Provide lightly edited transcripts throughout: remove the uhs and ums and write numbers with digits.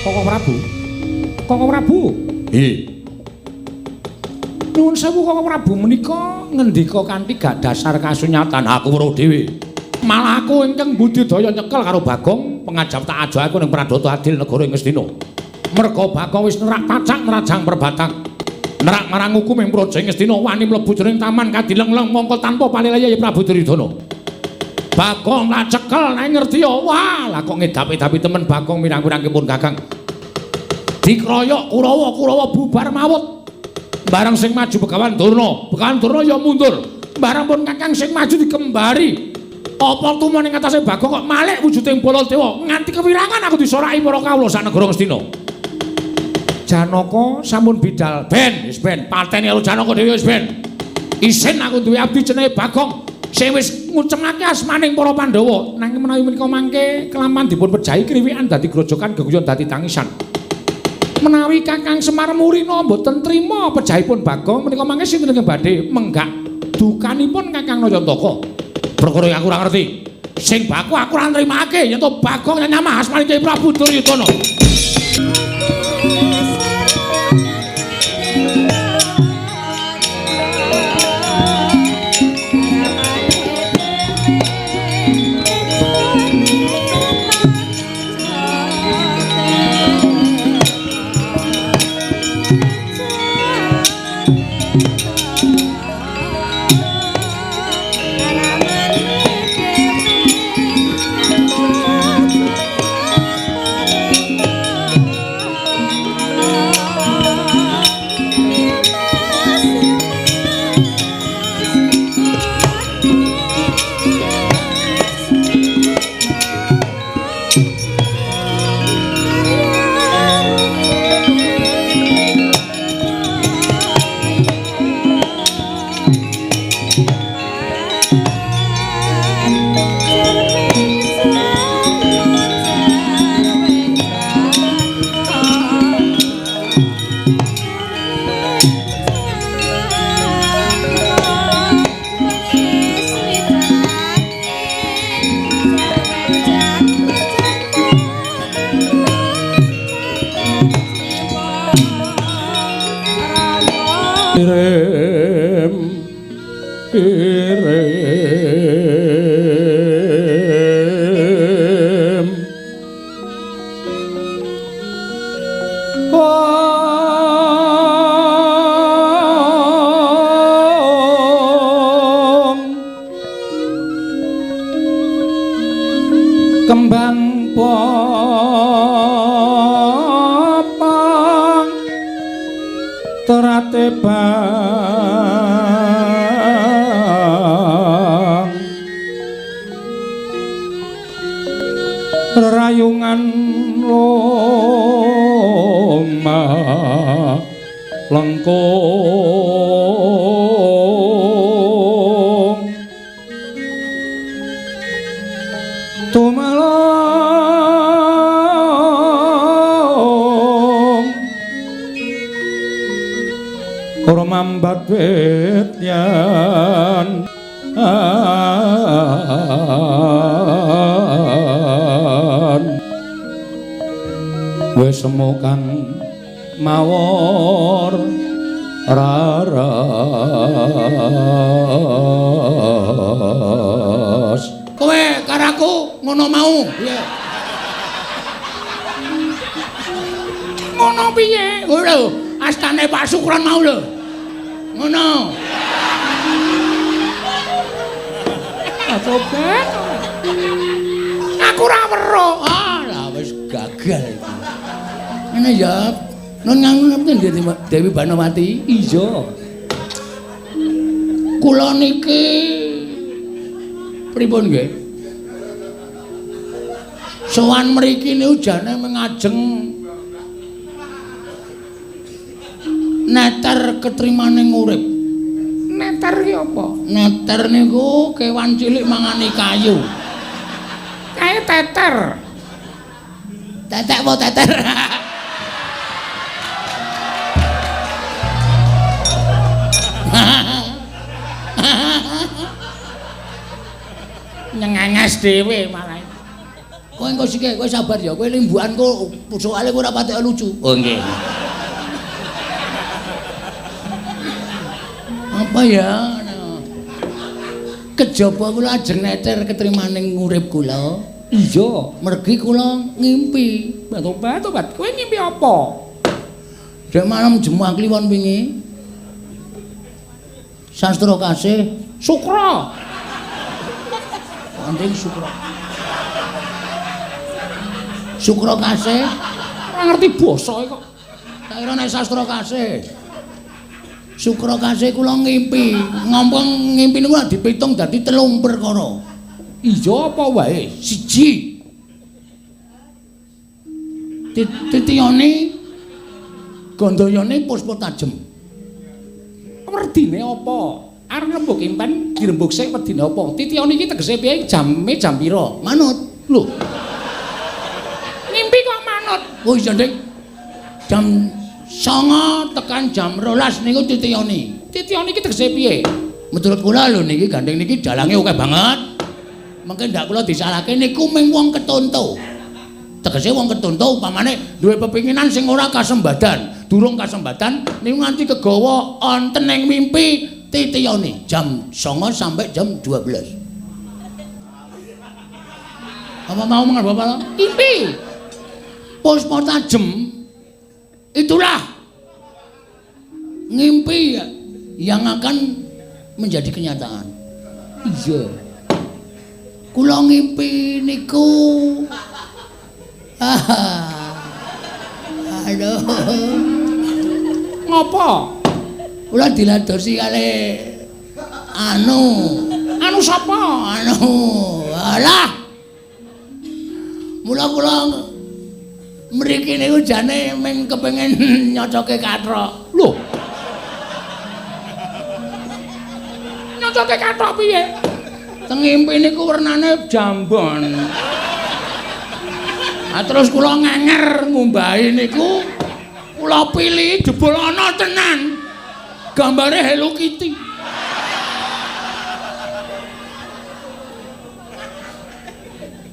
Kakang Prabu. Kakang Prabu. Nuwun sewu Kakang Prabu menika ngendika kanthi gak dasar kasunyatan aku weruh dhewe. Malah aku ingkang budidaya nyekel karo Bagong pengajap tak aja aku ning Pradata Adil negara ing Ngastina. Merga Bagong wis nerak pacak nerajang perbatang. Nerak marang hukum ing Praja Ngastina wani mlebu jroning taman kadileng-leng mongko tanpa palelaya Prabu Duryudana. Bagong tak cekel nek ngerti ya. Wah, lah kok ngedapi-dapi temen Bagong mirang-mirang kepun Kakang. Dikroyok Kurawa bubar mawut. Barang sing maju Begawan Durna ya mundur. Barang pun Kakang sing maju dikembari. Apa tumen ing atase Bagong kok malih wujuding Baladewa nganti kewirangan aku disoraki para kawula sak negara Ngastina. Janaka sampun bidal. Ben, wis ben, pateni karo Janaka dhewe wis ben. Isin aku duwe abdi jenenge Bagong sing wis ngucemake asmaning para Pandhawa. Nanging menawi menika mangke kelaman dipun pejahi kriwikan dadi grojokan geguyon dadi tangisan. Menawi Kakang Semar Murina mboten trima pejahipun Bagong menika mangke sinten ingkang badhe menggak dukanipun Kakang Nayantaka. Perkara aku ora ngerti. Sing baku aku ora nrimake yen to Bagong nyamah asmaning Prabu Duryudana. Kembang popang terate bang rayungan loma lengkung tumalong ora mambat wit yan wis semokan mawor raras kowe karaku ngono mau piye ngono piye lho astane Pak Sukron mau lho ngono Sobat aku ora weruh lah wis gagal iki ngene ya nun ngangen Dewi Banawati iya kula niki pripun nggih sowan mriki niku jane mengajeng neter ketrimaning urip. Neter ki apa? Neter niku kewan cilik mangani kayu. Kae teter. Tetek apa teter? Nyengenges dhewe malah. Kowe engko sik kowe sabar ya. Kowe limbuanku soalé kowe ora patek lucu. Oh nggih. Apa ya? Kejaba kula ajeng neter ketrimaning urip kula. Iya, Mergi kula ngimpi. Tobat. Kowe ngimpi apa? Dek malam Jumat kliwon wingi. Sastra kasih Sukra. Anting Sukra. Sukra kasih Ora ngerti basa kok. tak kira nek sastra kasih. Sukra kasih kula ngimpi. Ngompong ngimpi niku dipitung dadi 3 perkara. Iya apa wae? Siji. Titiyane gandayane puspa tajem. Werdine apa? Arep nembuk impen dirembuk sik wedine apa? Titiyane iki tegese piye? Jame jam pira? Manut. Lho. Ngimpi kok manut. Oh iya, Dik. Jam 09.00 tekan jam 12 niku titiyane. Titiyane iki tegese piye? Menurut kula lho niki gandeng niki dalange akeh banget. Mengke ndak kula disalahke niku mung wong ketonto. Tegese wong ketonto upamane duwe pepinginan sing ora kasembadan, durung kasembadan niku nganti kegawa onten ing mimpi titiyane jam 09.00 sampai jam 12. Apa mau mengen Bapak? Ngimpi. Puspa tajem itulah ngimpi yang akan menjadi kenyataan. Iya. Kula ngimpi niku. Aduh. Ngopo? Kula diladosi kali anu Sapa? Alah. Mula kula mriki niku jane mung kepengin nyocoke kathok. Lho. Nyocoke kathok piye? Teng ngimpi niku wernane jambon. Terus kula ngenger ngumbahi niku kula pilih jebul ana tenan gambare Hello Kitty.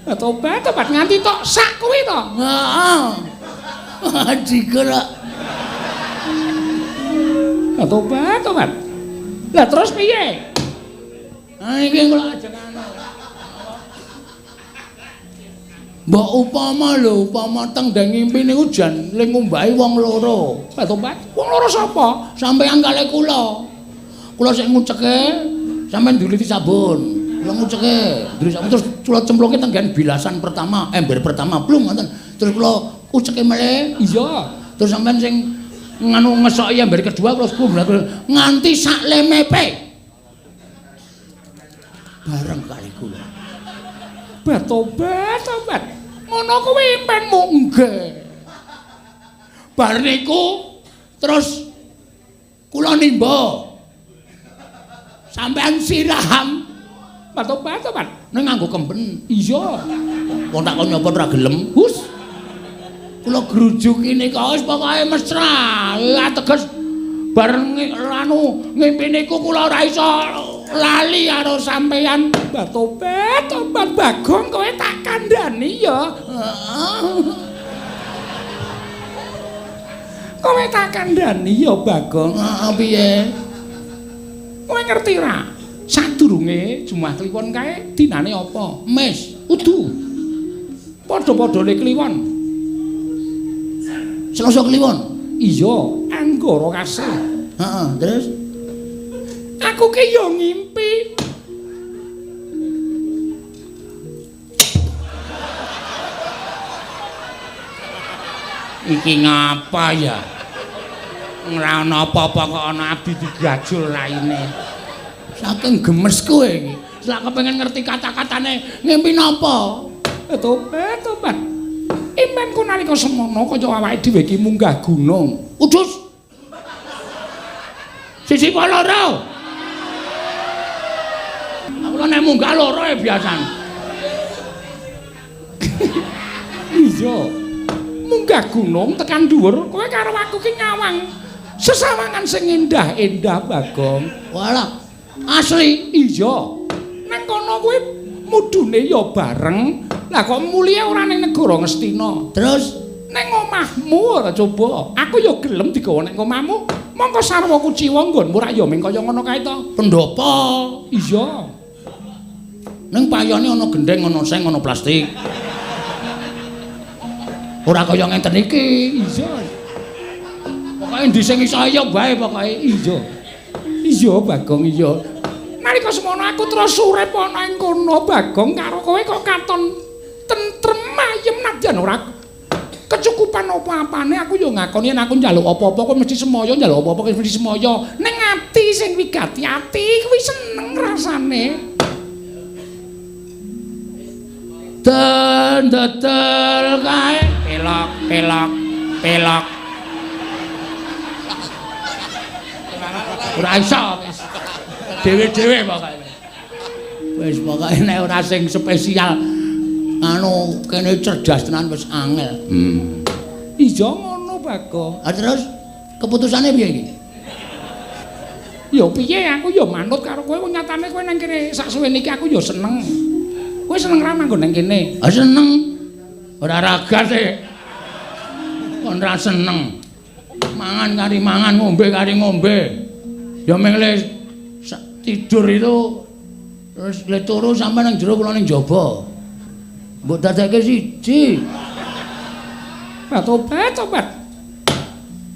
Tobat nganti tok sak kuwi to. Heeh. Dikira. Tobat. Lah terus piye? Iki kula ajeng anu. Mbok upama teng ndang ngimpi niku jan ling ngumbahi wong loro. Tobat. Wong loro sapa? Sampeyan kalih kula. Kula sik nguceke, sampeyan nduliti sabun. Kula nguceke, nduliti sabun terus kula cemplungke teng nggen bilasan pertama, ember pertama plung ngoten. Terus kula uceke meleh. Iya. Terus sampeyan sing nganu ngesoki ember kedua kula nganti sak lemepe. Bareng kali kula. Tobat. Ngono kuwi impenmu nggih. Bar niku terus kula nimba. Sampeyan siram. Tobat. Ning nganggo kemben. Iya. Wong tak kon nyopot ora gelem. Hus. Kula grujuki nika wis pokoke mesra. Ateges bareng anu ngimpi niku kula ora iso lali karo sampeyan. Tobat Bagong kowe tak kandhani ya. Kowe tak kandhani ya Bagong. Heeh piye? Kowe ngerti ra? Sadurunge Jumat Kliwon kae dinane apa? Mes, Udu. Padha-padhane kliwon. Selasa kliwon. Iya, Anggara Kasih. Heeh, terus Aku ki yo ngimpi. iki ngapa ya? Ora ana apa-apa kok ana abdi digajul raine. Saking gemes kowe iki. Lak kepengin ngerti kata-katane ngimpi napa? Tobat. Impenku nalika semono kaya awake dhewe iki munggah gunung. Udus. Sisi loro. Aku nek munggah loro ya biasan. Iya. Munggah gunung tekan dhuwur, kowe karo aku ki nyawang. Sesawangan sing endah-endah Bagong. Walah, asli. Iya. Nang kono kuwi mudune ya bareng, Lah kok mulia ora ning negara Ngastina. Terus ning omahmu ora coba. Aku ya gelem digawa ning omahmu. Mongko sarwa kuciwa nggonmu ra ya ming kaya ngono kae to. Pendopo. Iya. Ning payone ana gendeng, ana seng, ana plastik. Ora kaya ngenten iki. Iya. Pokoke ndi sing iso ya bae pokoke. Iya. Iya Bagong iya. Nalika semono aku terus urip ana ing kono Bagong karo kowe kok katon tentrem ayem nadyan ora kecukupan apa-apane aku yo ngakoni yen aku njaluk apa-apa kok mesti semoyo njaluk apa-apa kok mesti semoyo ning ati sing wigati ati kuwi seneng rasane Tetel kae pelok pelok pelok ora iso wis dhewe-dhewe pokoke wis pokoke nek ora sing spesial anu kene cerdas tenan wis angel. Iya ngono Bagong. Ah terus keputusane piye iki? Ya piye aku ya manut karo kowe nyatane kowe nang kene sak suwene iki aku ya seneng. Kowe seneng ra manggon nang kene? Ah seneng. Ora ragas e. Kon ra seneng. Mangan kari mangan, ngombe kari ngombe. Ya mung tidur itu terus le turu sampe nang jero kula ning jaba. Mbok dadekke siji. Tobat.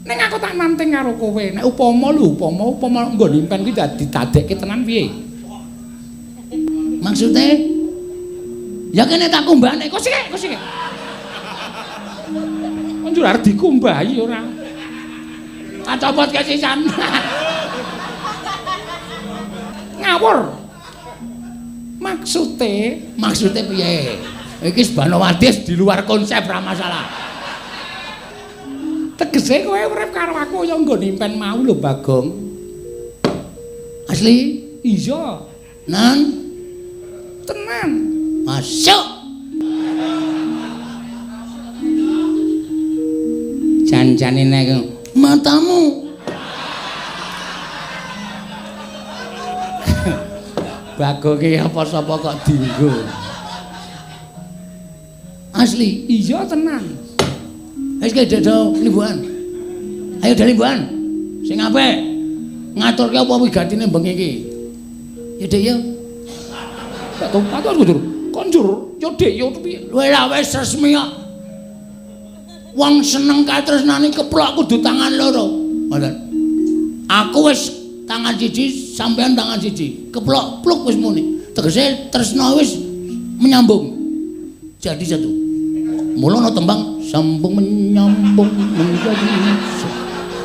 Ning aku tak nanting karo kowe. Nek upama nggon impen kuwi dadi dadekke tenan piye? Maksude? Ya kene tak kumbane, kok sik. Konjur arep dikumbahi ora. Tak copot kesisan. Ngawur. Maksude piye? Iki Banowati di luar konsep ra masalah. Tegese kowe urip karo aku ya nggon impen mau lho Bagong. Asli? Iya. Nan? Tenan. Masuk. Jan-jane nek matamu. Bagong iki apa sapa kok dienggo? Asli? Iya tenan. Wis kedodo limbuhan. Ayo dalimbuhan. Sing apik. Ngaturke apa wigatine bengi iki? Ya Dik ya. Tak tobat konjur. Konjur ya Dik ya piye? Kowe ra wis resmi kok. Wong seneng kae tresnane keplok kudu tangan loro. Ngoten. Aku wis tangan siji, sampean tangan siji. Keplok pluk wis muni. Tegese tresna wis menyambung. Jadi satu. Mula ana tembang sambung menyambung menjadi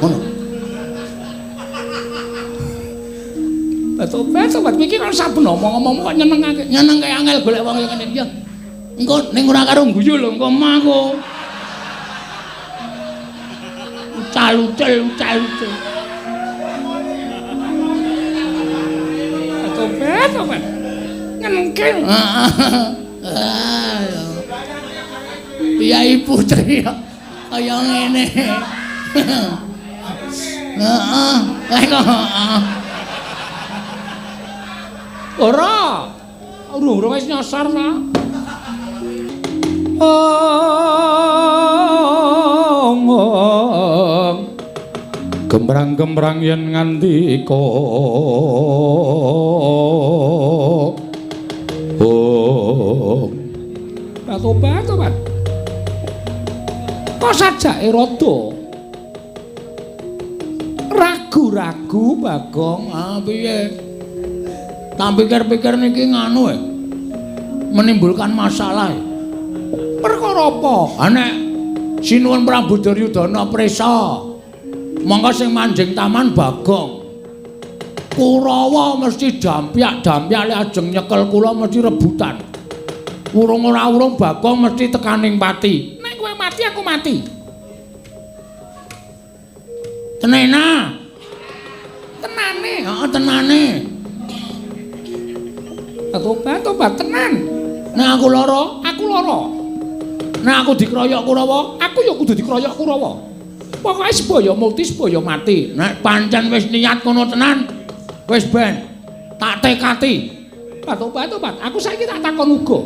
ngono. Tobat iki kan saben omong-omong kok nyenengake. Nyeneng kaya angel golek wong kaya ngene ya. Engko ning ora karo guyu lho engko omahku. Ucal-ucul. Tobat. Nyenengke. Piyai putri kaya ngene. Heeh. Ora. Urung wis nyasar ta. Gembrang-gembrang yen ngandika. Tobat. Kok sajake rada ragu-ragu Bagong. Ah piye? Tak pikir-pikir niki nganu menimbulkan masalah. Perkara apa? Nek sinuwun Prabu Duryudana prisa mongko sing manjing taman Bagong. Kurawa mesti dampyak lek ajeng nyekel kula mesti rebutan. Urung ora urung Bagong mesti tekaning pati. Nek kowe mati aku mati. Tenena. Tenane. Heeh tenane. Tobat tenan. Nek aku lara, nek aku dikeroyok Kurawa, aku ya kudu dikeroyok Kurawa. Pokoke sebaya multi sebaya mati. Nek pancen wis niat ngono tenan, wis ben tak tekati. Tobat. Aku saiki tak takon uga.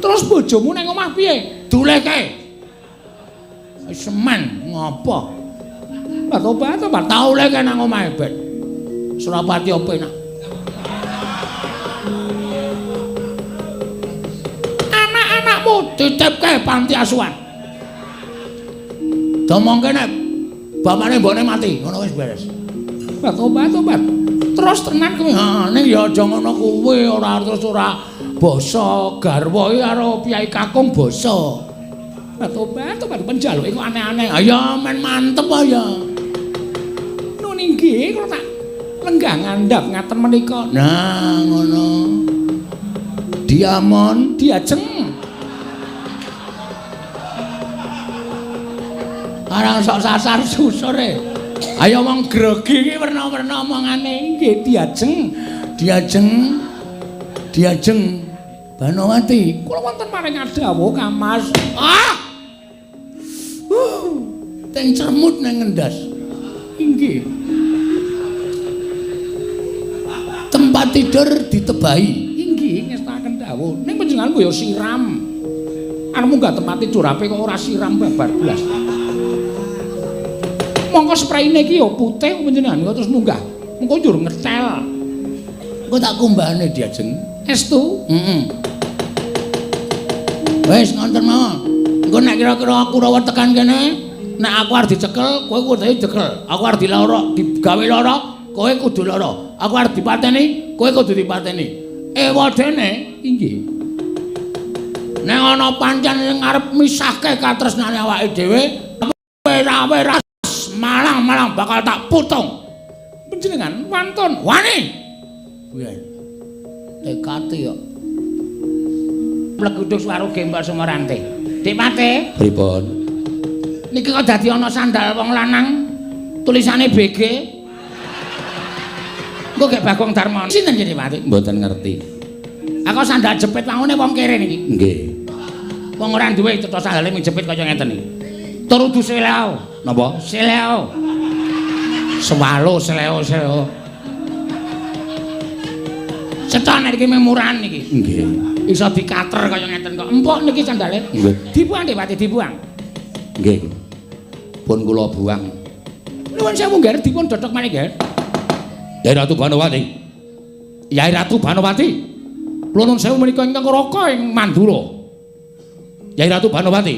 Terus bojomu ning omah piye? Duleke. Semen ngopo? Tobat. Tau leke nang omahe ben. Surapati opo enak. Anak-anakmu dititipke panti asuhan. Domongke nek bapakne mbone mati, ngono wis beres. Tobat. Terus tenan kowe. Ha, ning ya aja ngono kuwi, ora terus ora basa garwa iki karo Piyai Kakung basa. Tobat penjaluke kok aneh-aneh. Ayo men mantep ya. Nun inggih kula tak lenggah ngandhap ngaten menika. Nah, ngono. Diamond, diajeng. Arang sok sasar susure. Ayo wong grogi iki werna-werna omongane. Nggih, Diajeng. Banowati, kula wonten maring dawuh Kamas. Teng cermut nang ngendas. Inggih. Tempat tidur ditebahi. Inggih, ngestaken dawuh. Ning panjenengan kaya siram. Anu munggah tempat tidur ape kok ora siram babar blas. Mongko sprayine iki ya putih panjenengan kok terus munggah. Mengko njur ngetel. Engko tak kumbahane Diajeng. Estu? Heeh. Wis ngonten mawon. Engko nek kira-kira aku ora tekan kene, nek aku arep dicekel, kowe kudu dicekel. Aku arep diloro, digawe lara, kowe kudu lara. Aku arep dipateni, kowe kudu dipateni. Ewadene inggih. Nek ana pancen sing arep misahke katresnane awake dhewe, weras malang bakal tak putung. Panjenengan wantun, wani. Kuwi. Tekate yo. Plegudhuk swaro gembal Sumarante. Dik Pate, pripun? Niki kok dadi ana sandal wong lanang tulisane BG. Engko gek Bagong Darmono. Sinten Dik Pate? Mboten ngerti. Aku sandal jepit wangune wong kere niki. Nggih. Wong ora duwe cetha sandale ming jepit kaya ngeten iki. Tur udu seleo. Napa? Seleo. Swalo seleo. Cetha nek iki murahan niki. Nggih. Iso dikater kaya ngeten kok. Empuk niki sandale. Nggih. Dibuang Dik Pati, dibuang. Nggih. Pun kula buang. Nuwun sewu nggih dipun dodhok malih nggih. Yai Ratu Banowati. Yai Ratu Banowati. Kula nuwun sewu menika ingkang raka ing Mandura. Yai Ratu Banowati.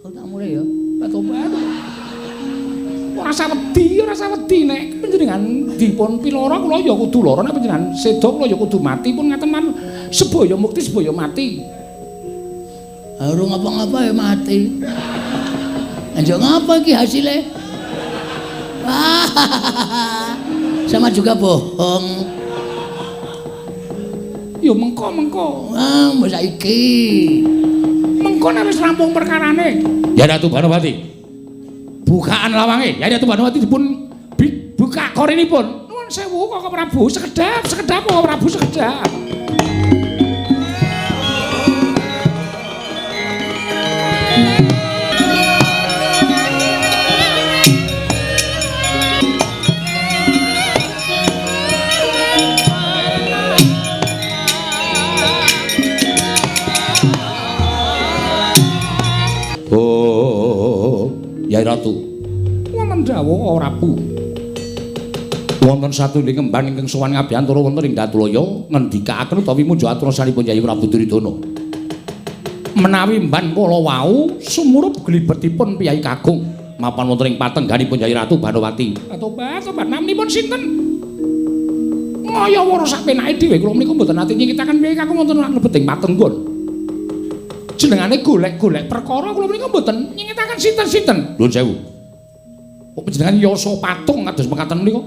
Oh tak mulai ya. Tobat. Ora sawedi nek panjenengan dipun pilara kula ya kudu lara, nek panjenengan seda kula ya kudu mati pun ngaten man sebaya mukti sebaya mati. Urung ngapa-ngapa ya mati. Anjo ngapa iki hasilnya? Sama juga bohong. Ya mengko. Mbok saiki. Mengko nek wis rampung perkarane. Ya Ratu Banowati. Bukaan lawange, Yai Ratu Banowati dipun buka korinipun. Nuwun sewu Kakang Prabu, sekedap Kakang Prabu sekedap. Yai Ratu. Wonten dawuh Prabu. Wonten satunggiling kembang ingkang sowan ngabiyantara wonten ing Datulaya ngendikaaken utawi muja atura sanipun Yai Prabu Duryudana. Menawi mban kala wau sumurup glibetipun Piyai Kakung mapan wonten ing patengganipun Yai Ratu Banowati. Tobat naminipun sinten? Ngaya wara sapenake dhewe kula menika mboten nate nyingkitaken Piyai Kakung wonten lebet ing patenggon. Jenengane golek-golek perkara kula menika mboten nyingkitaken sinten-sinten. Nuwun sewu. Kok panjenengan yasa patung kados mekaten menika?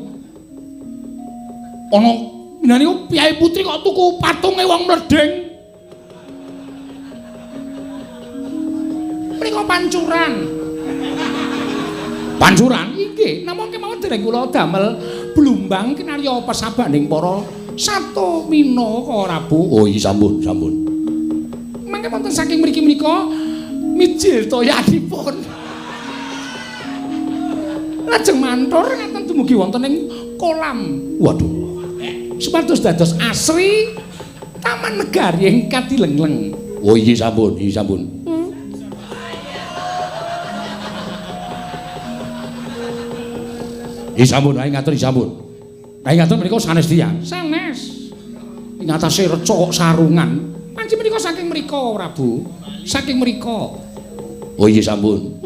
Ana menawa Piyai Putri kok tuku patunge wong mledeng. Menika pancuran. Pancuran? Inggih, namung kemawon dereng kula damel blumbang kinarya pesabaning para satomina Prabu. Oh iya sampun. Mangke wonten saking mriki menika mijil toyanipun. Lajeng mantur ngaten dumugi wonten ing kolam. Waduh. Supados dados asri Taman Negari ing Katilengleng. Oh iya sampun, iya sampun. Iya sampun, ayo ngatur iya sampun. Ayo ngatur menika sanes dia. Sanes. Ing atase reca kok sarungan. Panci menika saking mrika, Prabu. Saking mrika. Oh iya sampun.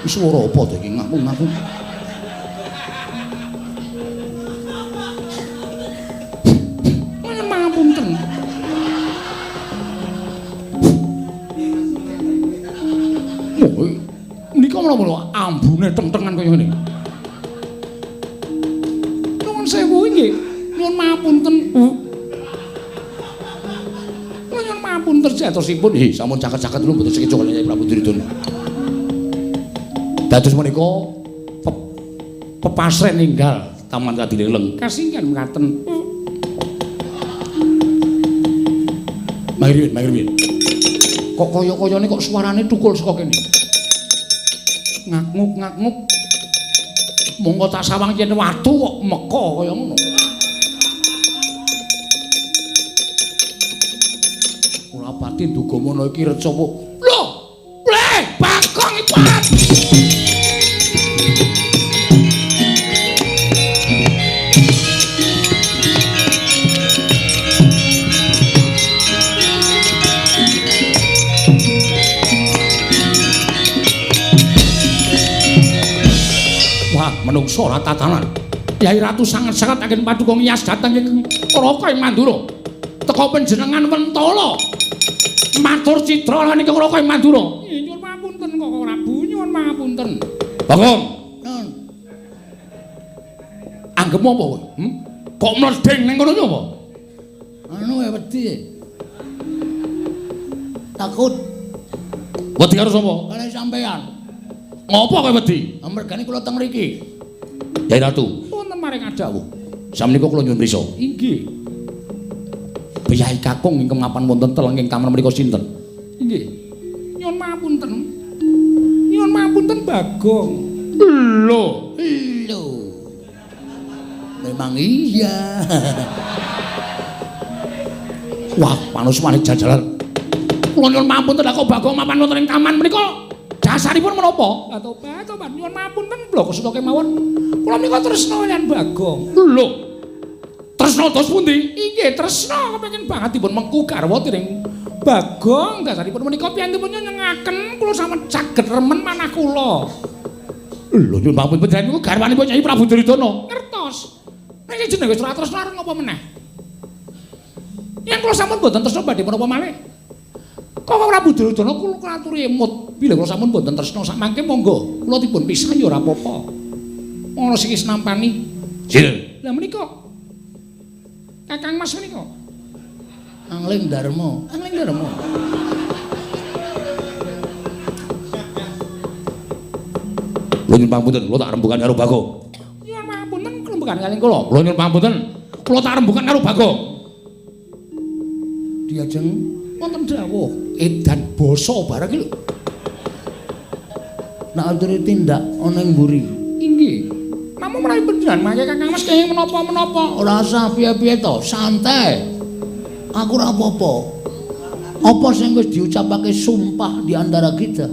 Swara apa to iki ngaku-ngaku? Ngapunten. Oh, menika menapa ambune teng-tengan kaya ngene. Nuwun sewu nggih. Nyuwun mapunten, Bu. Nyuwun mapunten jatosipun. Sampun caket-caket lho mboten sekeco Nyai Prabu Duryudana. Dados menika pepasren ninggal Taman Katilengleng. Kasinggan mekaten. Mangriwen. Kok kaya-kayane kok suarane tukul saka kene. Ngak-nguk. Monggo tak sawang yen watu kok meka kaya ngono. Ora pati nduga mono iki reca apa? Lho, Bagong iku arat. Menungso ora tatanan. Yai Ratu sanget-sanget agen paduka ngiyas dhateng ing Raka ing Mandura. Teka panjenengan Mentala. Matur citra lan ing Raka ing Mandura. Nyuwun mapunten kok Prabu, nyuwun mapunten. Bagong. Anggep apa kowe? Kok mledeng ning kono apa? Anu wedi. Takut Wedi karo sapa? kalih sampean. Ngopo kowe wedi? Amargane kula teng mriki. Yai Ratu. Wonten maring adawuh. Samenika kula nyuwun prisa. Inggih. Biyai Kakung ingkang mapan wonten teleng ing taman menika sinten? Inggih. Nyuwun mapunten. Nyuwun mapunten Bagong. Lho. Memang iya. Wah, panusmane jajalan. Kula nyuwun mapunten kok Bagong mapan wonten ing taman menika. Dasaripun menapa? Tobat nyuwun mapunten blok kesuta kemawon. Kula menika tresna lan Bagong. Lho. Tresna dos pundi? Inggih, tresna kepengin banget dipun mengku garwa tiring Bagong. Dasaripun menika piyantipun nyenengaken kula sampeyan saged remen manah kula. Lho nyuwun mampun panjenengan niku garwanipun Nyai Prabu Duryudana. Ngertos. Nek jenenge wis ora tresna arep ngopo meneh? Yen kula sampun boten tresna badhe menapa malih? Kok Prabu Duryudana kula aturi emut. Bila kula sampun boten tresna sak mangke monggo kula dipun pisah ya ora apa-apa. Ana sing wis nampani. Sinten? Lah menika Kakang Mas menika. Angling Darma. Angling Darma. Kula nyuwun pangapunten, kula tak rembugan karo Bagong. Nyuwun pangapunten kelembugan kalih kula. Kula nyuwun pangapunten, kula tak rembugan karo Bagong. Diajeng wonten dawuh edan basa barang iki lho. Nak aturi tindak ana ing mburi. Inggih. Namung menawi panjenengan mangke Kakang Mas kenging menapa-menapa. Ora usah piye-piye to, santai. Aku ora apa-apa. Apa sing wis diucapake sumpah di antara kita?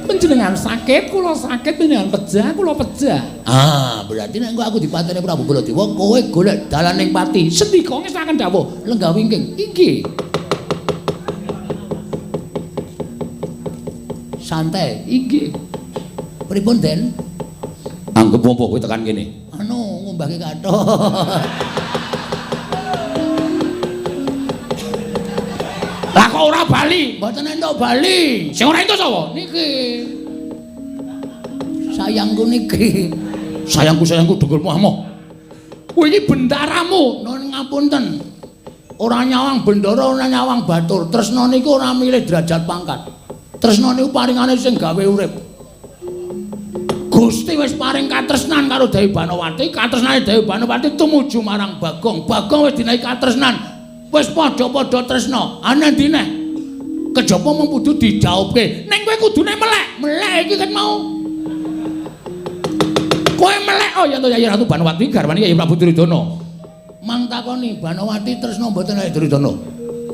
Panjenengan sakit, kula sakit, panjenengan pejah, kula pejah. Berarti nek aku dipateni Prabu Baladewa, kowe golek dalan ning pati. Sendika ngestaken dawuh. Lenggah wingking. Inggih. Santai. Inggih. Pripun, Den? Anggep apa kowe tekan kene? Anu, ngumbake kathok. Lah kok ora bali? Mboten entuk bali. Sing ora entuk sapa? Niki. Sayangku niki. Sayangku dengkulmu amoh. Kowe iki bendaramu. Nun ngapunten. Ora nyawang bendara, ora nyawang batur. Tresna niku ora milih derajat pangkat. Tresna niku paringane sing gawe urip. Gusti wis paring katresnan karo Dewi Banawati, katresnane Dewi Banawati tumuju marang Bagong. Bagong wis dinaiki katresnan. Wis padha-padha tresna. Ana ndi neh? Kejaba mung kudu dijawabke. Ning kowe kudune melek. Melek iki kan mau. Kowe melek oh ya to Yai Ratu Banawati garwane Yai Prabu Duryudana. mang takoni Banowati tresna mboten ae Duryudana.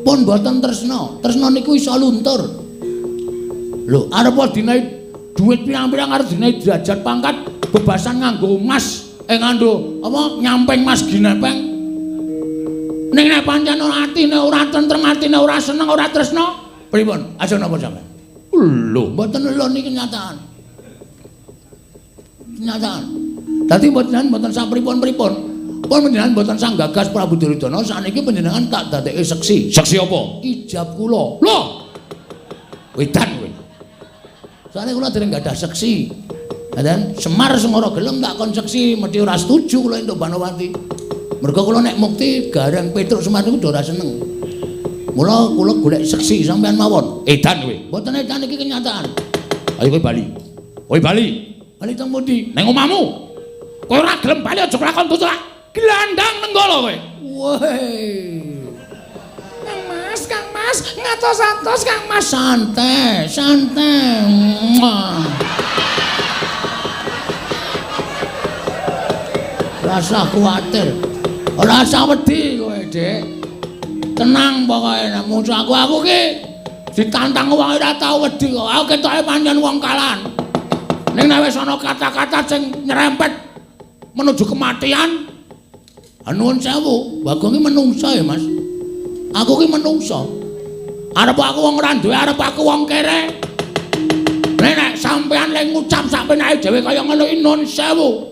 Pun mboten tresna. Tresna niku iso luntur. Lho, arep dinaik duit pirang-pirang arep dinaik derajat pangkat bebasan nganggo emas, nganggo apa nyamping mas ginepeng. Ning nek pancen atine ora tentrem, atine ora seneng, ora tresna, pripun? Aja napa sampean? Lho, mboten lho niki kenyataan. Kenyataan. Dadi mboten sapripun-pripun. Pun panjenengan mboten sang gagas Prabu Duryudana, saniki panjenengan tak dadekke seksi. Seksi apa? Ijab kula. Lho. Wedan kowe. Soale kula dereng gadah seksi. Dan Semar sing ora gelem tak kon seksi, mesti ora setuju kula entuk Banowati. Mergo kula nek mukti Gareng Petruk Semar niku ora seneng. Mula kula golek seksi sampean mawon. Edan kowe. Mboten edan iki kenyataan. Ayo kowe bali. Kowe bali. Bali teng pundi? Nang omahmu. Kowe ora gelem bali aja kelakon tutuk. Gelandang nenggala kowe. Woi. Kang Mas, ngatos-atos Kang Mas. Santai, santai. Rasa kuatir. Ora usah wedi kowe, Dik. Tenang pokoke nek musuh aku ki ditantang wong ora tau wedi kok. Aku ketoke pancen wong kalan. Ning nek wis ana kata-kata sing nyerempet menuju kematian, nuwun sewu, Bagong ki menungsa ya, Mas. Aku ki menungsa. Arep aku wong ora duwe, arep aku wong kere. Nek sampean lek ngucap sak penake dhewe kaya ngono iki nuwun sewu.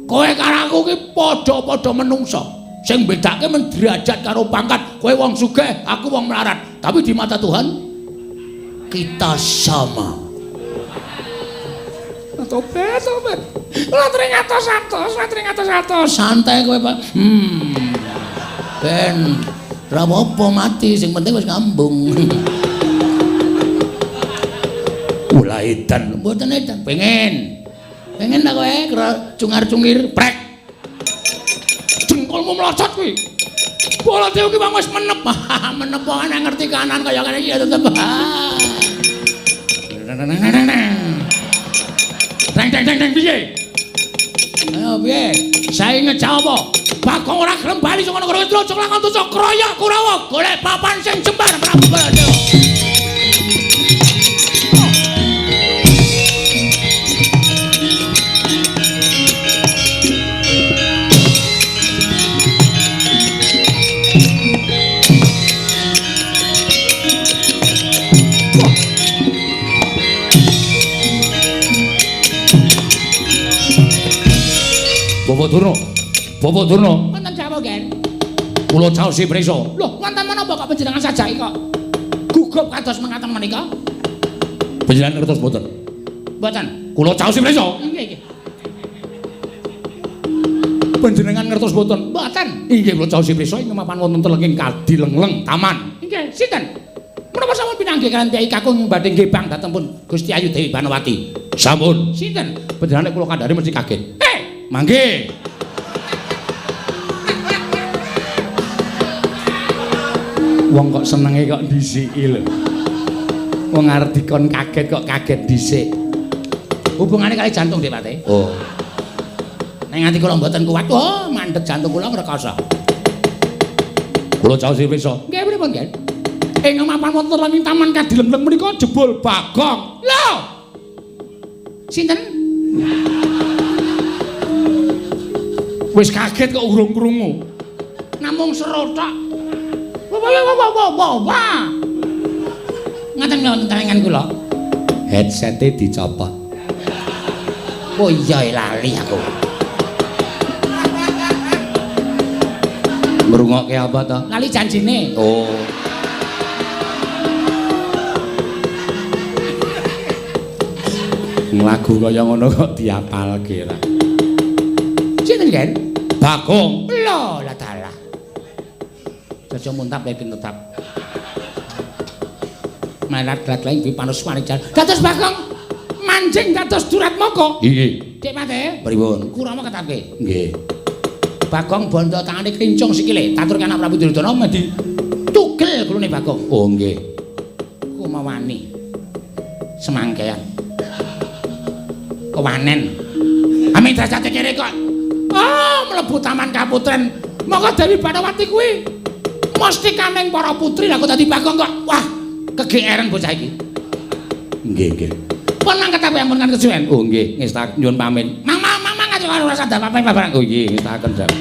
Kowe karo aku ki padha-padha menungsa. Sing bedake men derajat karo pangkat. Kowe wong sugih, aku wong melarat. Tapi di mata Tuhan kita sama. Tobat. Latri ngatos-atos. Santai kowe, Pak. Ben ora apa mati, sing penting wis ngambung. Ula edan. Mboten edan. Pengen ta kowe cungar-cungir prek. Jengkolmu melocot kuwi. Bola dewe ki wis menep. Menep kok ana ngerti kanan kaya ngene iki ya tetep. Deng piye? Ayo piye? Sae ngejawab apa? Bagong ora gelem bali saka negara Indra, aja lakon tusuk kroyok Kurawa, golek papan sing jembar Prabu Baladewa. Bapak Durna. Wonten jawab, Gen. Kula caosi prisa. Lho, wonten menapa kok panjenengan sajake kok gugup kados mengaten menika? Panjenengan ngertos mboten? Mboten. Kula caosi prisa. Nggih. Panjenengan ngertos mboten? Mboten. Inggih kula caosi prisa ing mapan wonten telenging Kadilengleng Taman. Nggih, sinten? Menapa sampun pinanggih kalian Kyai Kakung badhe ngebang dhateng pun Gusti Ayu Dewi Banowati? Sampun. Sinten? Panjenengan kula kandhani mesti kaget. Mangke. Wong kok senenge kok dhisiki lho. Wong arep dikon kaget kok kaget dhisik. Hubungane kali jantung, Dik Pate. Oh. Nek nganti kula mboten kuat, oh mandeg jantung kula ngrekoso. Kula caosi prisa. Nggih pripun, Gen? Ing mapan wonten ing Taman Kadilengleng menika jebul Bagong. Lho. Sinten? Wis kaget kok urung krungu. Namung serotok. Wah. Ngaten wonten tangan kula. Headsete dicopot. Oh iya lali aku. Ngrungokke apa to? Lali janjine. Oh. Lagu kaya ngono kok diapalke ra. Sinten, Gen? Bagong. Lho, lah dalah. Jaja muntap yakin tetap. Malat-lat lain dipanus manijan. Dados Bagong manjing dados Duratmaka. Nggih. Dik Pate. Pripun? Kurama ketapke. Nggih. Bagong bondo tangane kincung sikile. Taturke anak Prabu Duryudana medi tugel kulune Bagong. Oh nggih. Ku mawani. Semangkean. Kewanen. Amin derajate kere kok. Oh, mlebu Taman Kaputren Monggo Dewi Banowati kuwi mesti kaning para putri lha kok dadi Bagong kok. Wah, kegeeran bocah iki. Nggih, nggih. Pun mangkat apa ampun kan kesuwen. Oh nggih, ngestaken nyuwun pamit. Mang ngaji karo rasa dapape barang. Oh nggih, ngestaken dak.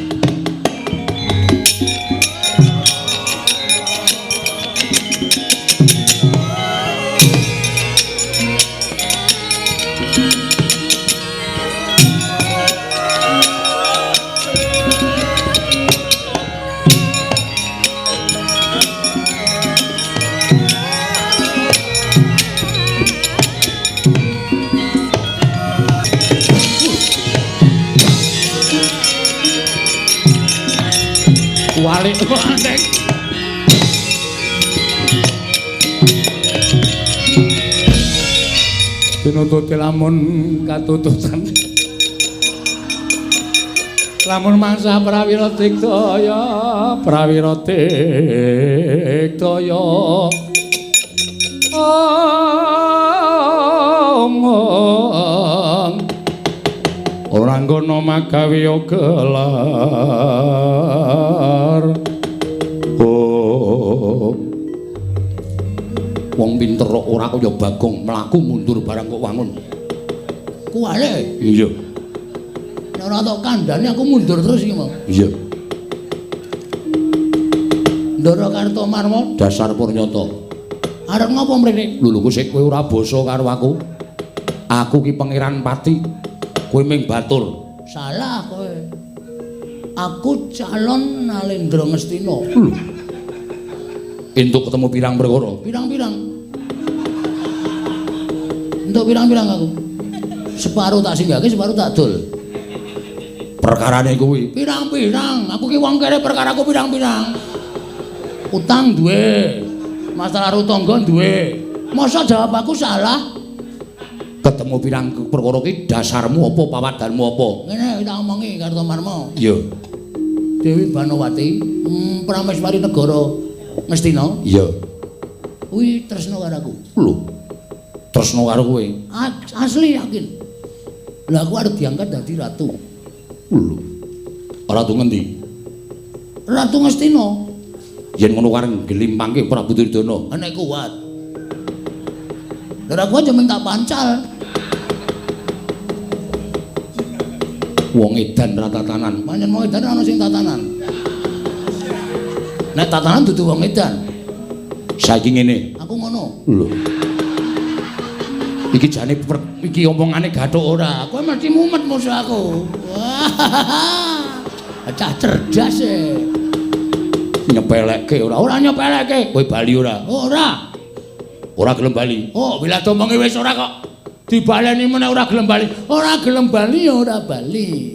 Walik wandeng pinututi lamun katututan lamun mangsa prawira digdaya ora ngono magawe gelar wong pinter ora kaya Bagong mlaku mundur barang kok wangun kuwale iya nek ora tok kandhane aku mundur terus iki mau iya Ndara Kartomarma dasar Purnyata arep ngopo mrene lho sik kowe ora basa karo aku ki pangeran Pati kowe ming batur salah kowe aku calon Nalendra Ngastina entuk ketemu pirang perkara pirang-pirang entuk pirang-pirang aku separuh tak singgahke separuh tak dol perkarane kuwi pirang-pirang aku ki wong kere perkaraku pirang-pirang utang duwe masalah rutangga duwe masa jawab aku salah ketemu pirang perkara ki dasarmu apa pawadanmu apa ngene tak omongi Kartomarma iya Dewi Banowati prameswari negara Ngastina iya kuwi tresno karo aku lho tresno karo kowe asli yakin lha aku arep diangkat dadi ratu lho ratu ngendi Ratu Ngastina yen ngono kareng gelimpangke Prabu Duryudana nek kuat lha aku aja mung tak pancal wong edan ra tatanan pancen wong edan ana sing tatanan nek tatanan dudu wong edan saiki ngene aku ngono lho iki jane iki omongane gathuk ora kowe mesti mumet musuh aku cah cerdas e nyepelekke ora nyepelekke kowe bali ora ora gelem bali oh bila omongi wis ora kok dibaleni meneh ora gelem bali ya ora bali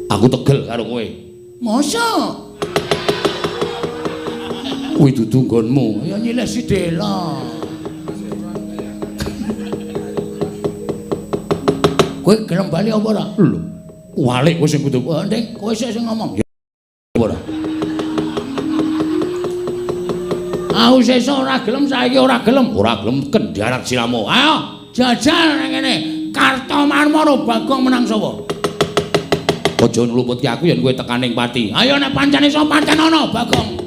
aku tegel karo kowe mosok kuwi dudu nggonmu ya nyilih sidela kowe gelem bali apa ora lho walik kowe sing kudu ndek kowe sing ngomong ora aku sesuk ora gelem saiki ora gelem kendharak siramu ayo jajal nang kene Kartomarma Bagong menang sapa aja ngluputke aku yen kowe tekaning pati ayo nek pancen iso pancen ana Bagong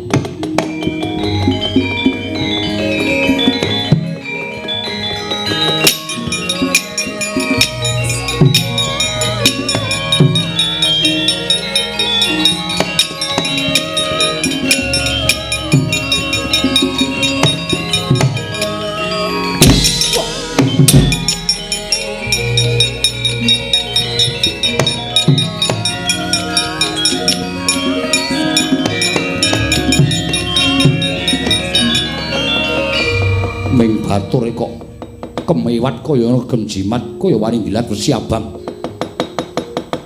batur kok kemewat kaya regem jimat kaya wani bilat besi abang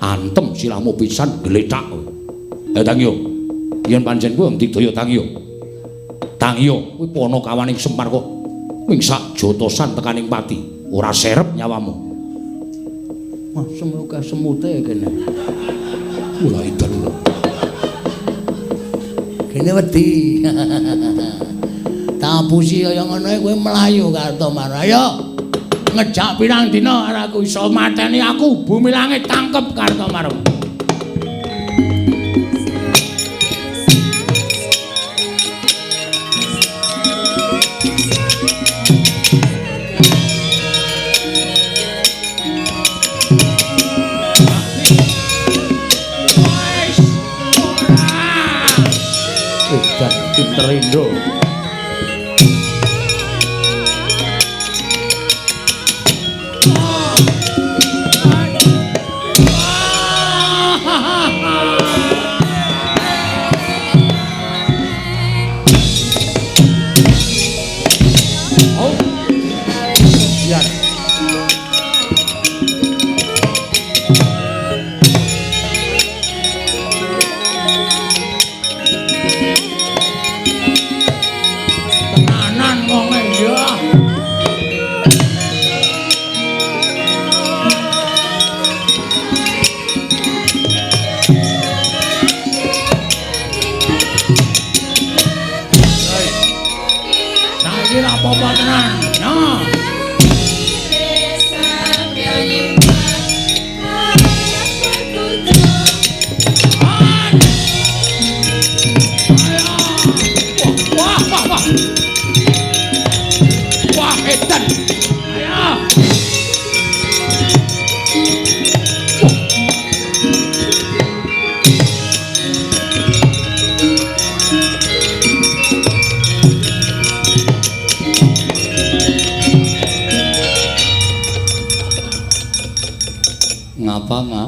antem siramu pisan gletak Tangyo yen pancen kuwi digdaya Tangyo kuwi panakawaning Semar kok wing sak jotosan tekaning pati ora serep nyawamu wah semoga semute kene mulai dalu kene wedi tapusi kaya ngono kowe mlayu Kartomarma ayo ngejak pirang dina arep aku iso mateni aku bumi langit tangkep Kartomarma apa-apa tenan. No. Wah, wah, wah. Wah, edan. Ayo. Ngapa?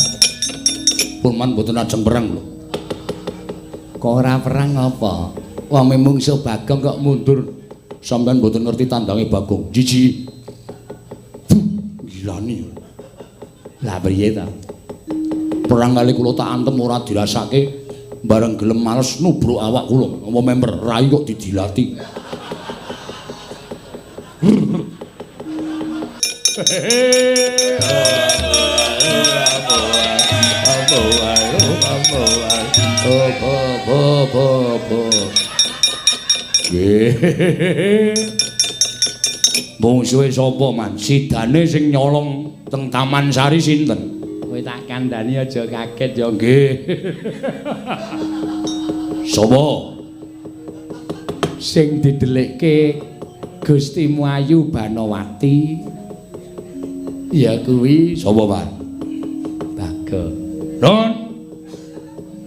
Pulman mboten ajeng perang lho. Kok ora perang apa? Wong mungsuh Bagong kok mundur. Sampeyan mboten ngerti tandange Bagong. Jiji. Gilani. Lah priye ta? Perang kali kula tak antem ora dirasake bareng gelem males nubruk awak kula. Apa member rai kok didilati. Mungsuhe sapa man? Sidane sing nyolong teng Taman Sari sinten? Kowe tak kandhani aja kaget ya nggih. Sapa? Sing didelikke Gusti Muayu Banowati. Ya kuwi sapa, Pak? Bagong. Nun.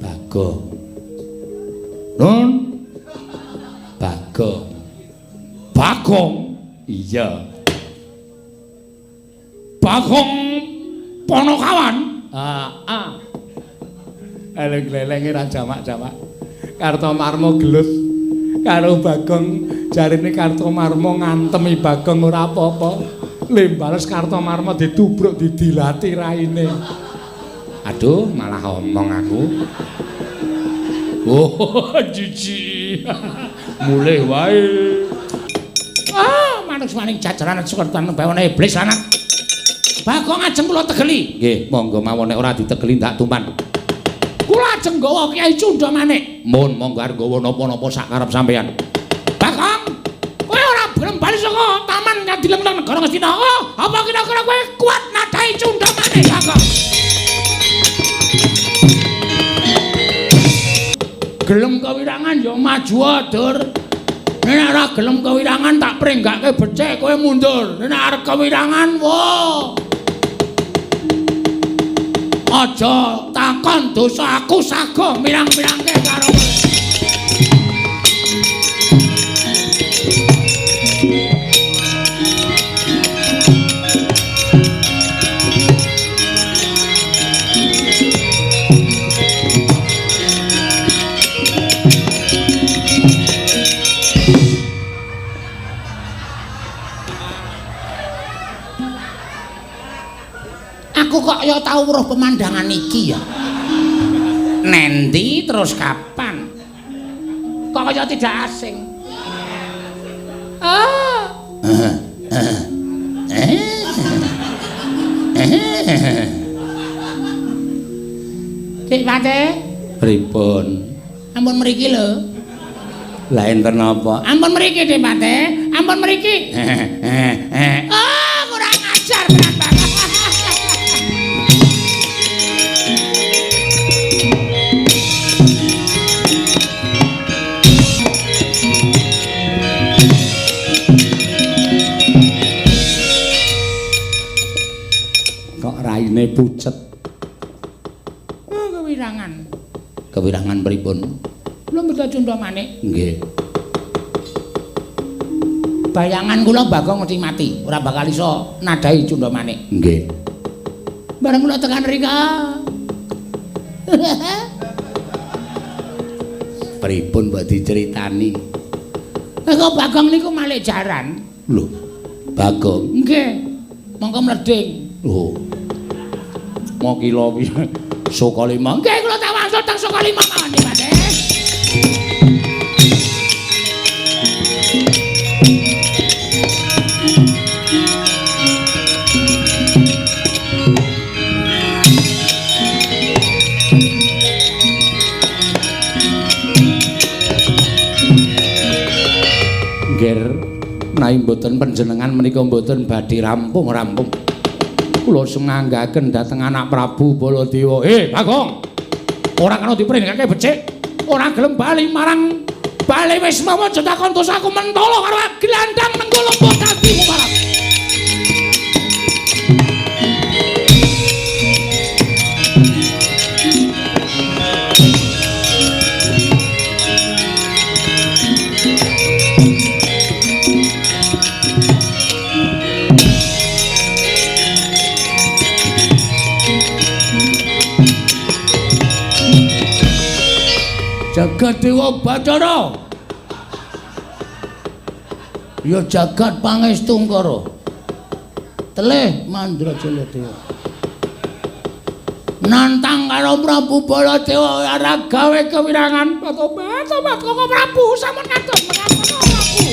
Bagong. Nun. Bagong. Bagong. Iya. Bagong Ponokawan. Eleng-elenge ra jamak-jamak. Kartomarma gelut karo Bagong, jarine Kartomarma ngantemi Bagong ora apa-apa. Lembales Kartomarma ditubruk didilati raine. Aduh, malah omong aku. Oh, jiji. Mulih wae. Manus maning jajaran sekertan bawane iblis anak. Bagong ajeng kula tegeli. Nggih, monggo mawon nek ora ditegeli ndak tumpan. Kula ajeng nggawa Kyai Cundha Manik. Mun monggo arep nggawa napa-napa sak karep sampeyan. Bagong, kowe ora gelem bali saka taman Kadileng negara Ngastina. Oh, apa kira-kira kowe kuat nadahi Cundha Manik, Bagong? Gelem kewirangan ya maju adur. Nek ora gelem kewirangan tak prenggake becik kowe mundur. Nek arep kewirangan, wo. Aja takon dosa aku sago mirang-mirangke karo kowe. Aku kok ya tau weruh pemandangan iki ya. Nendi terus kapan? Kok kaya tidak asing. Dik Pate, pripun? Ampun mriki lho. Lah enten apa? Ampun mriki Dik Pate, ampun mriki. Kurang ajar tenan banget. Raine pucet. Kewirangan. Kewirangan pripun? Kula mboten Cundha Manik. Nggih. Bayangan kula Bagong mesti mati, ora bakal iso nadahi Cundha Manik. Nggih. Bareng kula tekan rika. Pripun mbok diceritani? Kok Bagong niku malih jaran? Lho. Bagong. Nggih. Mongko mleding. Oh. Mau kilo Sukalima. Nggih kula tak wangsul teng Sukalima mawon Dik Pate. Ger nai nanging mboten panjenengan menika mboten badhe rampung. Kula senganggaken dhateng anak Prabu Baladewa. Bagong. Ora kena dipringake becik. Ora gelem bali marang bali wis mawa aja takon terus aku mentolo karo glandang nenggolo dadi mumarat. Jagat Dewa Bathara. Ya jagat pangestungkara. Telih Mandrajala Dewa. Nantang karo Prabu Baladewa ora gawe kewirangan Tobat Koko Prabu sampun kados menapa Prabu.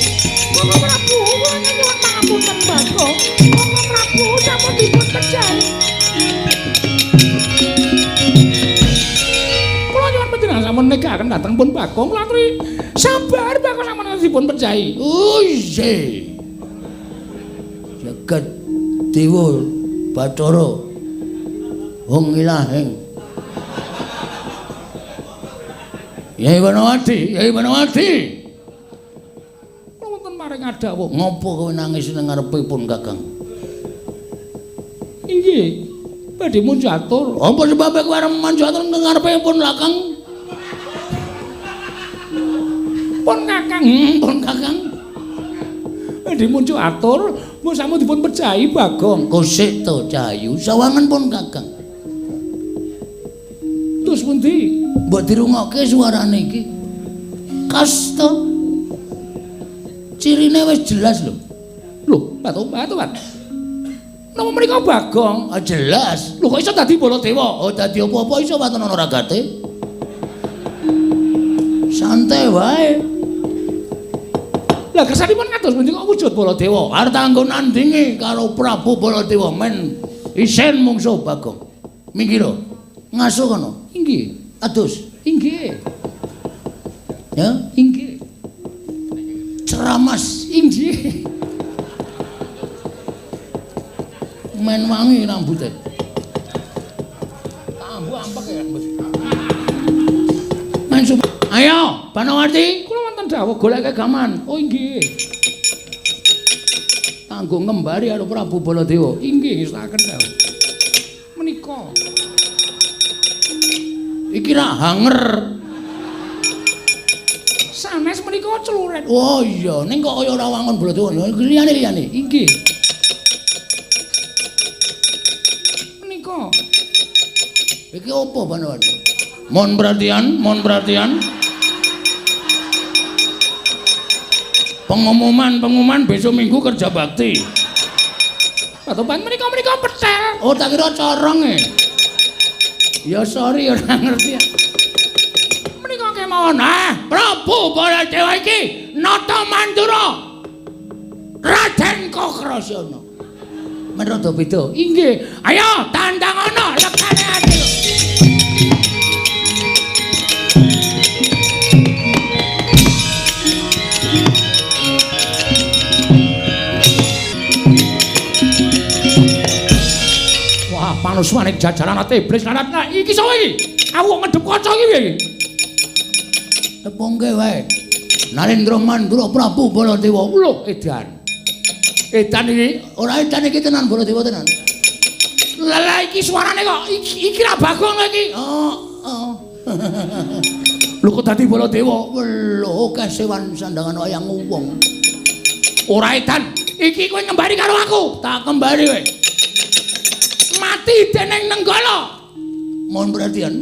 Koko Prabu kula nyuwun pangapunten Bagong. Koko Prabu sampun dipun pejahi. Sampun negaken dateng pun Bagong latri sabar Bagong sampun dipun pejahi. Uise. Jagat Dewa Bathara. Wong ilahing. Yai Banawati. Kula wonten maring adawuh. Ngopo kowe nangis nang ngarepipun Kakang? Inggih, badhe munjatur. Apa sebabe kowe arep munjatur nang ngarepipun Kakang? Pun Kakang. Badhe muncul atur, mun sampun dipun pejahi Bagong. Kosik to Cahayu, sawangan pun Kakang. Terus pundi? Mbok dirungokke suarane iki. Kasta. Cirine wis jelas lho. Lho, Tobat. Napa mriko Bagong? Ah jelas. Lho kok iso dadi Baladewa? Oh dadi apa-apa iso waton ana ragate. Santai wae. Lah kersanipun kados pundi kok wujud Baladewa? Arep kanggo nandingi karo Prabu Baladewa men isen mungsuh Bagong. Minggir. Ngasuh kono. Inggih. Adus. Inggih. Ya, inggih. Ceramas. Inggih. Men wangi rambutnya. Tambu ampek ya. Men ayo, Banawati. Kula wonten dawuh goleke gaman. Oh inggih. Kanggo ngembari karo Prabu Baladewa. Inggih, saken dawuh. Menika. Iki ra hanger. Sanes menika celuret. Oh iya, ning kok kaya ora wangun Baladewa. Liyane. Inggih. Menika. Iki apa Banawati? Mohon perhatian. Pengumuman besok Minggu kerja bakti. Patoban menika petel. Oh, tak kira corong e. Ya sorry ora ngerti. Menika kemawon. Prabu Baladewa iki nata mandura. Raden Kakrasana. Men rada beda. Inggih. Ayo tandangono lekane ati. Manuswaning jajaran iblis larat. Nah, iki sapa iki? Aku ngedep kaca iki piye iki? Tepungke wae. Narendra Mandura Prabu Baladewa. Lho, edan. Edan iki ora edan iki tenan Baladewa tenan. Lah iki suarane kok iki ra Bagong iki. Oh. Lho kok dadi Baladewa? Lho, kesewan sandangan wayang wong. Ora edan. Iki kowe ngembari karo aku. Tak kembari wae. Mati dening Nenggala. Mohon perhatian.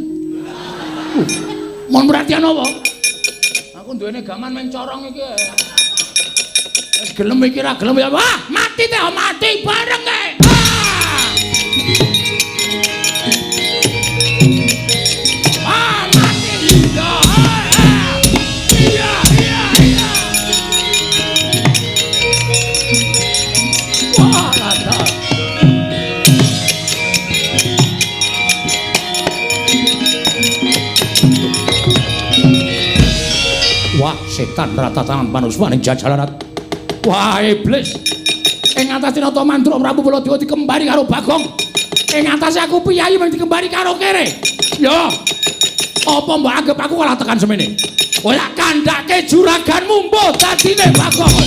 Mohon perhatian apa? Aku duwene gaman men corong iki. Wis gelem iki ra gelem ya. Wah, mati teh, mati bareng kae. Mati. Iya. Wah, lada. Wah, setan rata tangan manuswaning jajaran. Wah, iblis. Ing atas Tinata Mandura Prabu Baladewa dikembari karo Bagong. Ing atas aku piyayi mung dikembari karo kere. Yo. Apa mbok anggap aku kalah tekan semene? Kowe tak kandhake juraganmu mbuh dadine Bagong.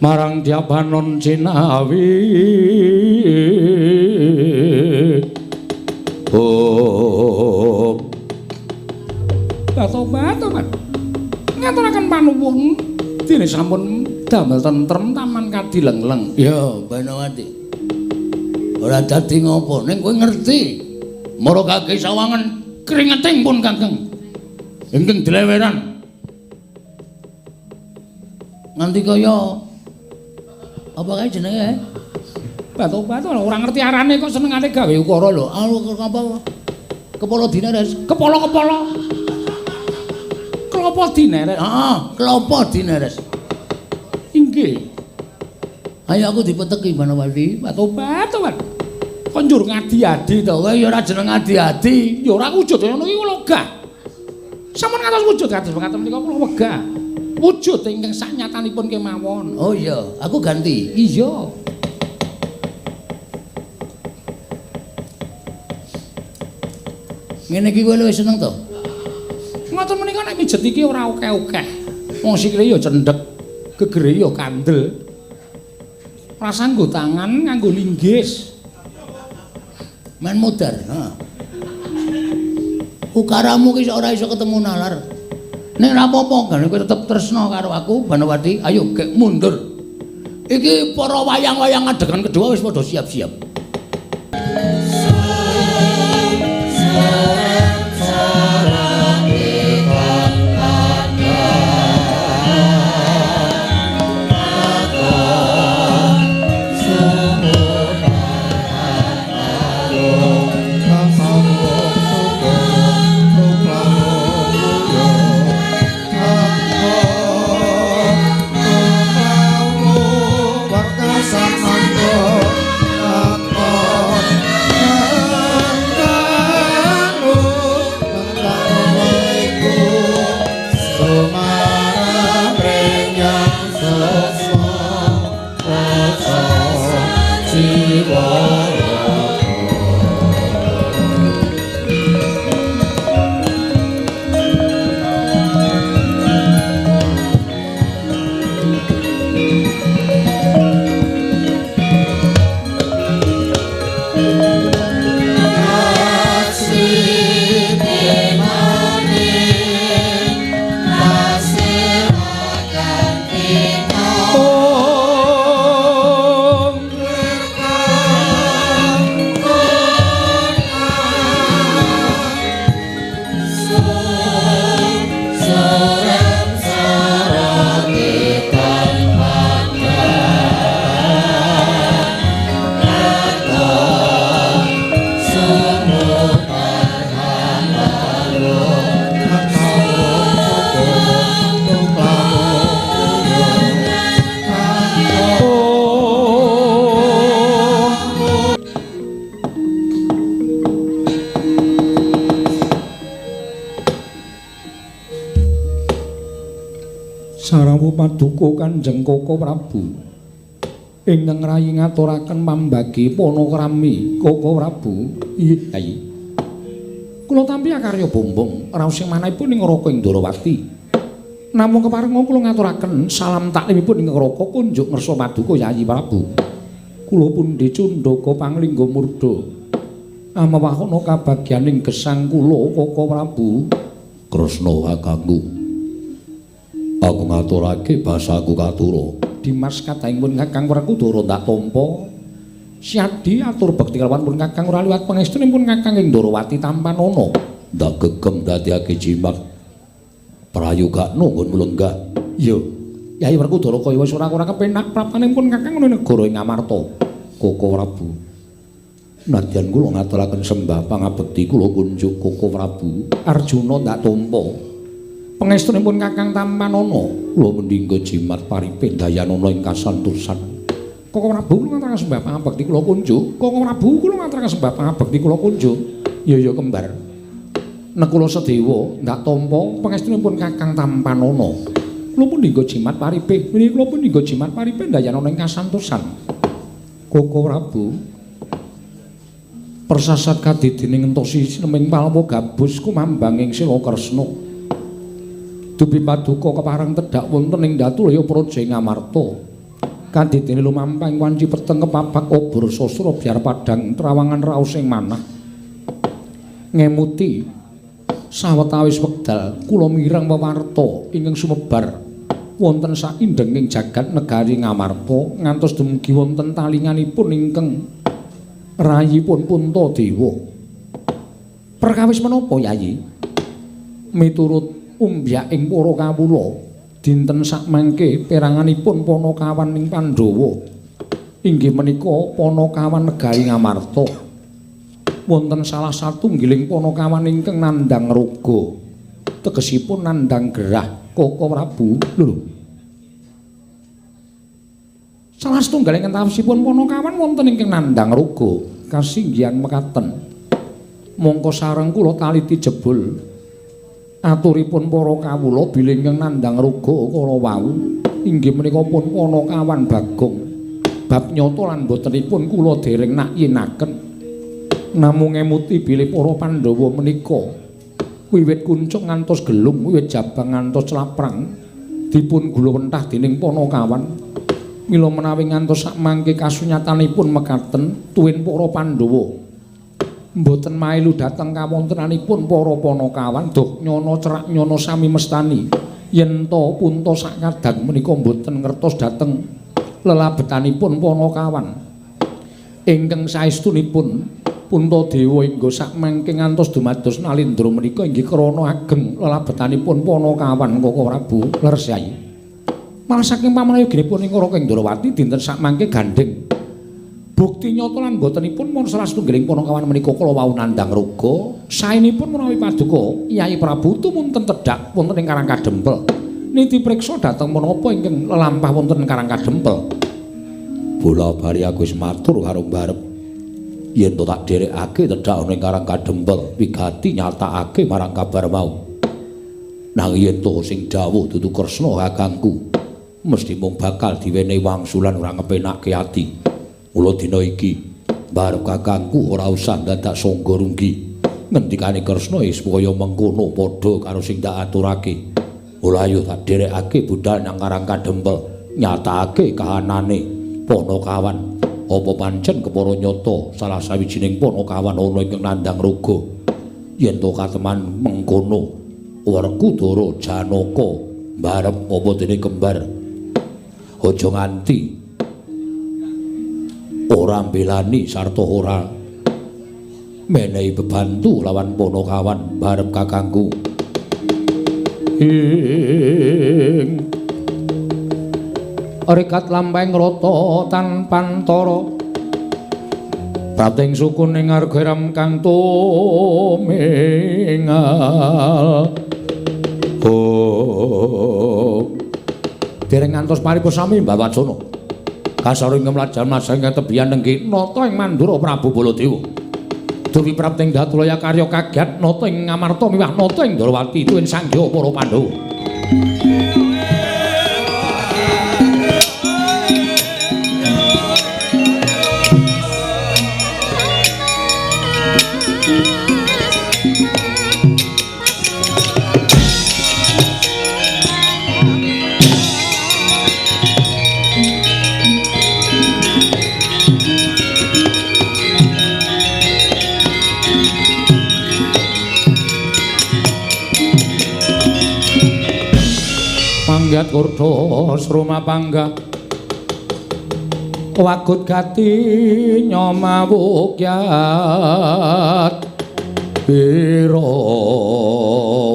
Marang Diapanon Cinawi Batu-batu kan ngaturaken panuwun dene sampun damel tentrem taman kadileng-leng. Ya, Banawati. Ora dadi ngopo ning kowe ngerti. Mara kaki sawangan keringeting pun Kakang. Ingkang dileweran. Nganti kaya apa kae jenenge? Batu-batu ora ngerti arane kok senengane gawe ukara lho. Apa? Kepala dineres. Kepala-kepala. Klopo dineres. Heeh, klopo dineres. Inggih. Ayo aku dipeteki Banawati. Batu-batu kan. Konjur ngadi-adi to. Kowe ya ora jeneng adi-adi. Ya ora wujud ngono iki kula wegah. Sampun ngantos wujud kados mekaten menika kula wegah. Wujud ingkang saknyatanipun kemawon. Oh iya, aku ganti. Iya. Ngene iki kowe luwih seneng to? Ngoten menika nek mijet iki ora akeh-akeh. Wong sikile ya cendhek, gegere ya kandel. Rasa nggo tangan nganggo linggis. Men mudar, ha. Ukaramu ki ora iso ketemu nalar. Nek ora apa-apa, kowe tetep tresna karo aku, Banawati. Ayo gek mundur. Iki para wayang-wayang adegan kedua wis padha siap-siap. Paduka Kanjeng Koko Prabu ingkang rayi ngaturaken mambagi panakrami Koko Prabu. Iya. Kula tampi akarya bombong raos sing manahipun ing Ngraka ing Ndarawati. Namung keparenga kula ngaturaken salam taklimipun ing Ngraka kunjuk ngersa paduka Yayi Prabu. Kula pundhe Cundaka Panglingga Murda. Amawahana kabagyaning gesang kula Koko Prabu. Kresna kakangku. Aku ngaturake basaku katura. Dimas kadangipun Kakang Werkudara ndak tampa. Siadi atur bekti kelawan pun Kakang ora liwat pangestunipun Kakang ing Ndarawati Tampanana. Ndak gegem dadiake jimat. Prayoga nunggun mulenggah. Iya. Yayi Werkudara kaya wis ora kepenak prapanipun Kakang ing negara ing Amarta. Koko Prabu. Nadyan kula ngaturaken sembah pangabekti kula kunjuk Koko Prabu. Arjuna ndak tampa. Pangestunipun Kakang Tampanana, kula mendingga jimat paripe Dayanana ing kasantosan. Koko Prabu kula ngaturaken sembah pangabekti kula kunjuk. Koko Prabu kula ngaturaken sembah pangabekti kula kunjuk. Ya kembar. Nek kula sedewa ndak tampa pangestunipun Kakang Tampanana. Kula pun dinggo jimat paripe. Menika kula pun dinggo jimat paripe Dayanana ing kasantosan. Koko Prabu persasat kadidining entosi sineming palwa gabus kumambang ing Sila Kresna. Dupi paduka kepareng tedhak wonten ing Datulaya Praja Ngamarta. Kadidene lumampah ing wanci peteng kepapak obor sastra biar padhang trawangan raos ing manah. Ngemuti sawetawis wekdal kula mireng wewarta ingkang sumebar wonten saindenging jagat negari Ngamarta ngantos dumugi wonten talinganipun ingkang rayipun Puntadewa. Perkawis menapa Yayi? Miturut umbyaking para kawula dinten sakmangke peranganipun Panakawan ing Pandhawa inggih menika Panakawan negari Ngamarta. Wonten salah satunggiling Panakawan ingkang nandhang raga. Tegesipun nandhang gerah Koko Prabu. Lho. Salah satunggaling entawasipun Panakawan wonten ingkang nandhang raga kasinggihan mekaten. Mongko sareng kula taliti jebul aturipun para kawula bilih ingkang nandhang raga kala wau inggih menika pun Panakawan Bagong. Bab nyata lan botenipun kula dereng nakyinaken. Namung emuti bilih para Pandhawa menika wiwit kuncung ngantos gelung, wiwit jabang ngantos celaprang dipun gulawentah dening Panakawan. Mila menawi ngantos sakmangke kasunyatanipun mekaten tuwin para Pandhawa mboten mailu dhateng kawontenanipun para Panakawan duk nyana cerak nyana sami mestani yen to punta sakadang menika mboten ngertos dhateng lelabetanipun Panakawan ingkang saestunipun Puntadewa ingga sakmangke ngantos dumados Nalendra menika inggih krana ageng lelabetanipun Panakawan Koko Prabu Lersai. Malah saking pamrayoginipun ing Raka Indrawati dinten sakmangke gandeng bukti nyata lan botenipun mun salah setunggiling Panakawan menika kala wau nandhang raga saenipun menawi paduka Kyai Prabu tumunten tedhak wonten ing Karang Kadempel niti priksa dhateng menapa ingkang lelampah wonten ing Karang Kadempel. Bola bari aku wis matur karo mbarep yen to tak dherekake tedhak ana ing Karang Kadempel wigati nyatakake marang kabar mau. Nang yen to sing dawuh dudu Kresna kakangku mesti mung bakal diwenehi wangsulan ora ngepenakke ati. Mula dina iki barep kakangku ora usah dadak sangga runggi. Ngendikane Kresna supaya mengkono padha karo sing tak aturake. Mula ayo tak dherekake budal nang Karang Kadempel nyatakake kahanane Panakawan. Apa pancen kepara nyata salah sawijining Panakawan ana ingkang nandhang raga. Yen to kateman mengkono Werkudara Janaka barep apa dene kembar. Aja nganti ora mbelani sarta ora menehi bebantu lawan Panakawan barep kakangku. Rekat lampahing rata tanpa antara prating sukuning argaram kang tumingal. Dereng ngantos paripurna sami Mbah Wacana. Kasaring kemlajan masang tebian nenggi nata ing Mandura Prabu Baladewa. Duwi prapting Datulaya karya kagiat nata ing Ngamarta miwah nata ing Ndrawati tuwin sanggya para Pandhawa. Panggat kurda sruma panggah wagut gati nyomawukyat pira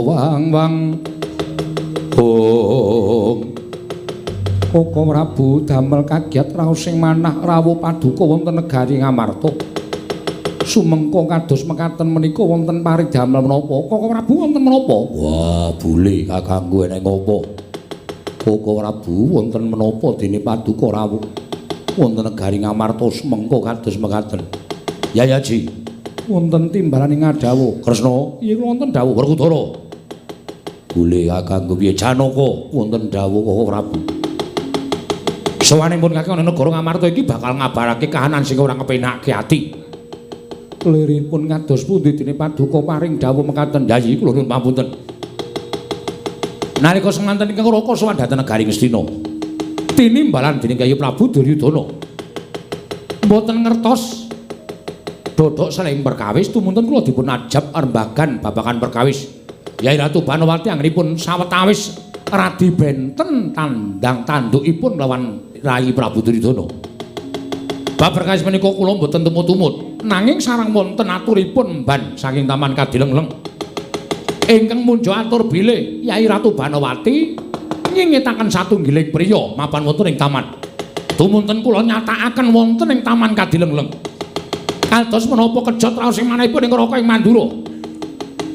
wang-wang Koko Prabu damel kagiat raos sing manah rawuh paduka wonten negari Ngamarta Sumengko kados mekaten menika wonten paridamel menapa? Koko Prabu wonten menapa? Wah, bule kakangku enek ngopo? Koko Prabu wonten menapa dene Paduka rawuh wonten negari Ngamarta sumengko kados mekaten. Ya Ji. Wonten timbalan ing Ngadawa. Kresna, iya wonten dawuh Werkudara. Bule kakangku piye Janaka wonten dawuh Koko Prabu. Sawanipun kakang ana negara Ngamarta iki bakal ngabarake kahanan sing ora ngepenake ati. Keliripun kados pundi dene Paduka paring dawuh mekaten. Yayi kula nuwun pamunten. Nalika semanten ingkang Raka sowan dhateng negari Ngastina. Tinimbalan dening Kyai Prabu Duryudana. Mboten ngertos dodok saling perkawis tumunten kula dipun ajab arembagan babagan perkawis. Yai Ratu Banowati anggenipun sawetawis radi benten tandang tandukipun lawan Rai Prabu Duryudana. Bab perkawis menika kula mboten tumut-tumut. Nanging sareng wonten aturipun mban saking Taman Kadilengleng ingkang munjo atur bilih Yai Ratu Banowati ngingetaken satunggiling priya mapan wonten ing taman. Tumunten kula nyatakaken wonten ing Taman Kadilengleng. Kados menapa kejot raos sing manahipun ing Raka ing Mandura.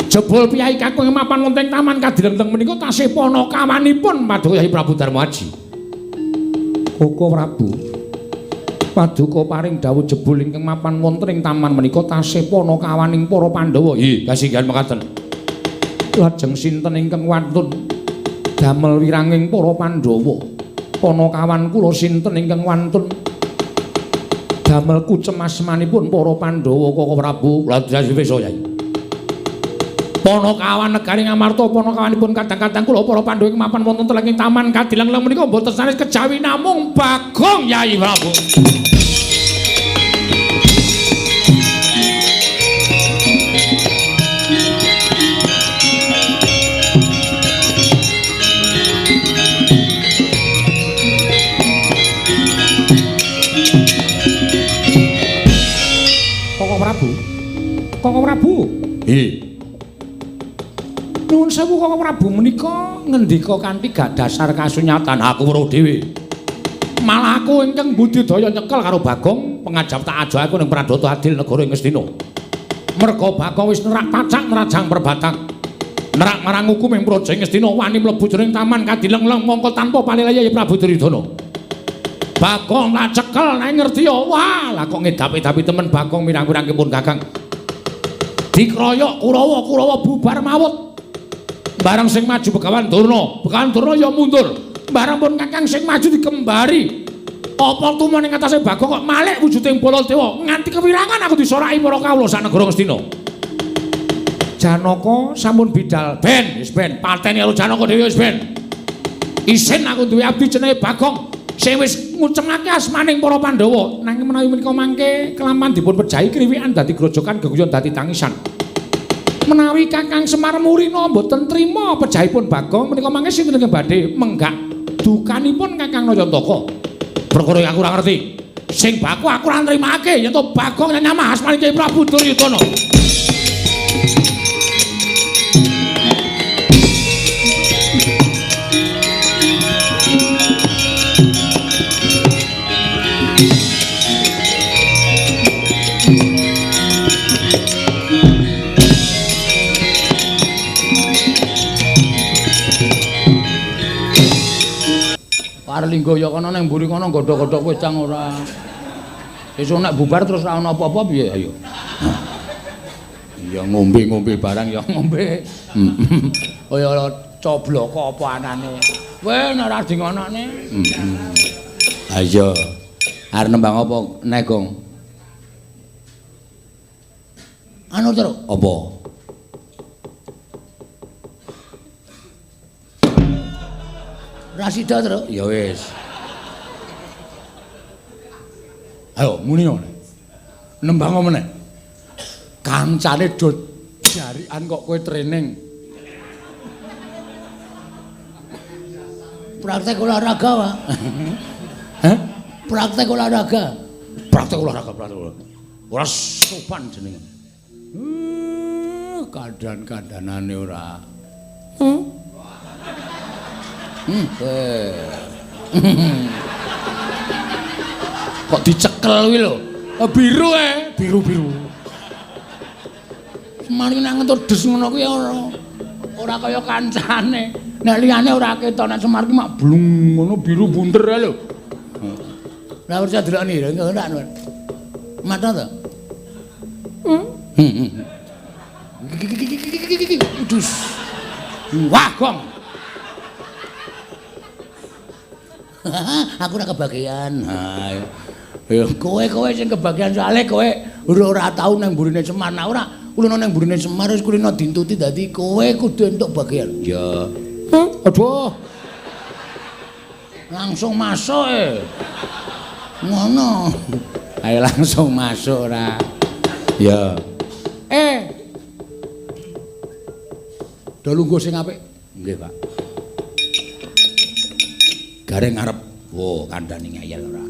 Jebul piyai kakung mapan wonten ing Taman Kadilengleng menika tasih panakawanipun Paduka Yai Prabu Darmaji. Koko Prabu Paduka paring dawuh jebul ingkang mapan wonten ing taman menika tasih panakawaning para Pandhawa. Nggih, kasinggihan mekaten. Lajeng sinten ingkang wantun damel wiranging para Pandhawa? Panakawan kula sinten ingkang wantun damel kucemasmanipun para Pandhawa Koko Prabu? Lajeng wis Yai. Panakawan negari Ngamarta panakawanipun kadang-kadang kula para Pandhawa ing mapan wonten telenging Taman Kadilengleng menika boten sanes kejawi namung Bagong Yai Prabu. Koko Prabu. Nuwun sewu Koko Prabu menika ngendika kanthi gak dasar kasunyatan aku weruh dhewe. Malah aku ingkang budidaya nyekel karo Bagong pengajap tak aja aku ning Pradata Adil negara Ngastina. Merga Bagong wis nerak pacak nerajang perbatang. Nerak marang hukum ing Praja Ngastina wani mlebu jroning Taman Kadilengleng mongko tanpa palilaya Prabu Duryudana. Bagong tak cekel nek ngerti ya. Wah, lah kok ngedap-edapi temen Bagong mirang-mirangipun Kakang. Dikroyok Kurawa bubar mawut. Barang sing maju Begawan Durna ya mundur. Barang pun Kakang sing maju dikembari. Apa tumen ing atase Bagong kok malih wujuding Baladewa nganti kewirangan aku disoraki para kawula sak negara Ngastina. Janaka sampun bidal. Wis ben pateni karo Janaka dhewe wis ben. Isin aku duwe abdi jenenge Bagong. Sing wis ngucengake asmaning para Pandhawa nanging menawi menika mangke kelaman dipun pejahi kriwikan dadi grojokan geguyon dadi tangisan. Menawi Kakang Semar Murina mboten trima pejahipun Bagong menika mangke sinten ingkang badhe menggak dukanipun Kakang Nayantaka. Perkara aku ora ngerti. Sing baku aku ora nrimake yen to Bagong nyamah asmaning Kyai Prabu Duryudana. Arlingga ya kono ning mburi kono godhok-godhok wedang ora. Sesuk nek bubar terus ora ono apa-apa piye ayo. Ya ngombe-ngombe barang ya ngombe. Kaya coblok apa anane. Weh nek ora dingonone. Ha iya. Arep nembang apa nek, Gong? Anu terus Apa? Rasida terus. Ya wis. Ayo muni ngene. Nembang apa meneh? Kancane do jarikan kok kowe training. Praktek olahraga, Pak. Hah? Praktek olahraga. Praktek olahraga. Ora sopan jenenge. Kadan-kadanane ora. Kok dicekel kuwi lho. Biru biru. Mari nek ngentut des ngono kuwi ora kaya kancane. Nek liyane ora ketok nek Semar ki mak blung ngono biru bunter ae lho. Ora percaya delokne lho ora anu. Mata to? Dus. Wah, Gong. Aku ora kebagian. Ha. Ya kowe sing kebagian soalé kowe ora tau nang mburine Semar. Nah ora kulino nang mburine Semar wis kulino dintuti dadi kowe kudu entuk bagian. Ya. Aduh. Langsung masuk ngono. Ayo langsung masuk ora. Ya. Do lungguh sing apik. Nggih, Pak. Gareng ngarep. Wo, kandhane ngeyel ora.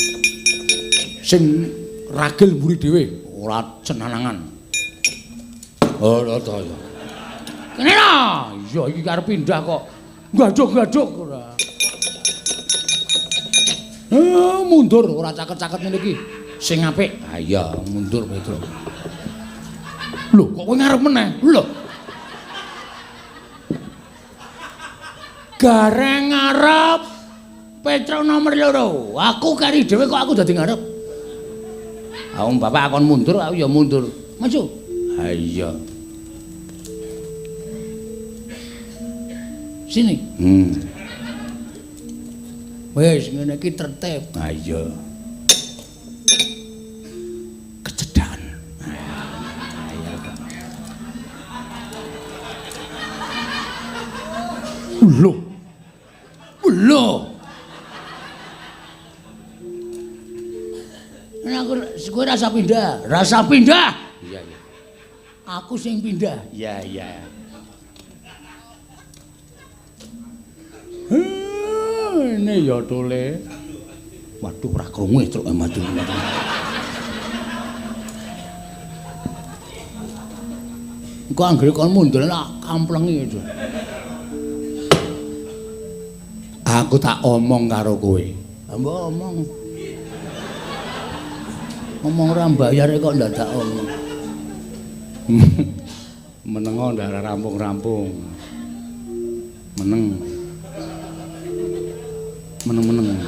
Sing ragil mburi dhewe ora cenanangan. Oh, to ya. Kene lho. Iya iki arep pindah kok. Gaduk-gaduk ora. Mundur ora caket-caket ngene iki. Sing apik. Ha iya, mundur Petro. Lho, kok kowe ngarep meneh? Lho. Gareng ngarep Petro nomor 2. Aku kari dhewe kok aku dadi ngarep. Wong bapak akon mundur, aku ya mundur. Maju. Ha iya. Sini. Wes ngene iki tertib. Ha iya. Kecedan. Loh. Loh. Aku rasa pindah. Rasa pindah. Iya, iya. Aku sing pindah. Iya, iya. Ini ya tole. Waduh ora krungu truk madu. Engko anggere kon mundur lah kamplengi itu. Aku tak omong karo kowe. Mbok omong. Ngomong ora mbayar kok ndadak omong. Menengo ndak rampung-rampung. Meneng. Meneng-meneng.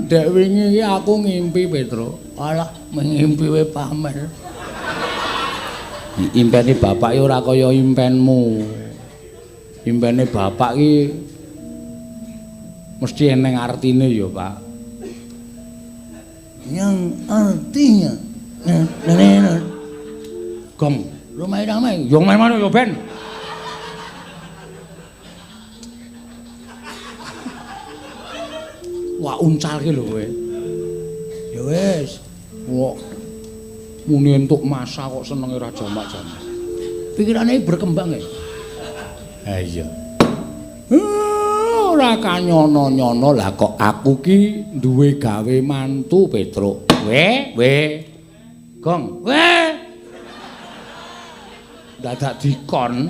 Dek wingi iki aku ngimpi Petro. Alah, ngimpi wae pamer. Impene bapak iki ora kaya impenmu. Impene bapak iki mesti eneng artine ya, Pak. Yang artinya Gong, rumah ramai. Yo main mana yo Ben? Wah uncal ki lho kowe. Ya wis. Wah. Muni entuk masa kok senenge ra jamak-jamak. Pikirane berkembang ya. Ha iya. Ora kanyono-nyono lah kok aku ki duwe gawe mantu Petro. Gong, dadak dikon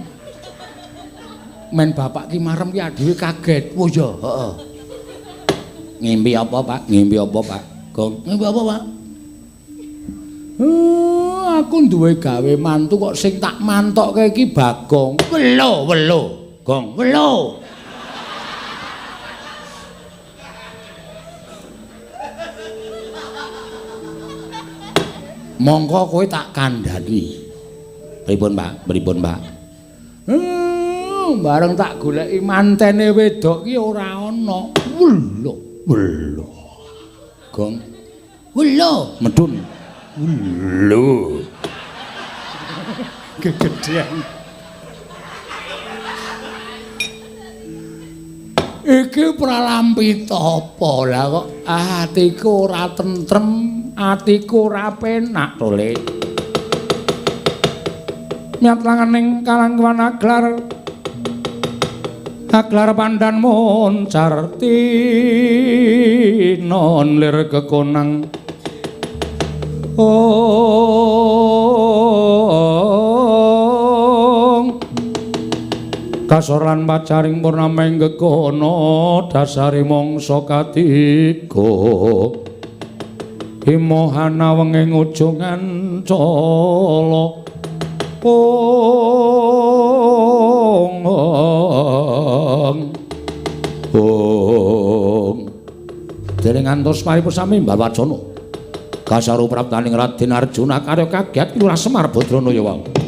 men bapak ki marem ki dhewe kaget. Oh ya, heeh. Ngimpi apa, Pak? Ngimpi apa, Pak? Gong, ngimpi apa, Pak? Aku duwe gawe mantu kok sing tak mantokke iki Bagong. Welo. Gong, welo. Mongko kowe tak kandhani. Pripun, Pak? Pripun, Pak? Bareng tak goleki mantene wedok ki ora ana. Welo. Gong. Welo, medun. Welo. Kegedean. Iki pralampita apa lah kok atiku ora tentrem, atiku ora penak to, Le. Nyat langaning kalangkuan aglar pandan moncar tinon lir kekonang Kasor lan pacaring purnameng gegono dasari mangsa katiga imohana wenging ujungan cala dereng ngantos paripun sami mbawacana kasaru praptaning Raden Arjuna karya kagiat Lurah Semar Badranaya wau.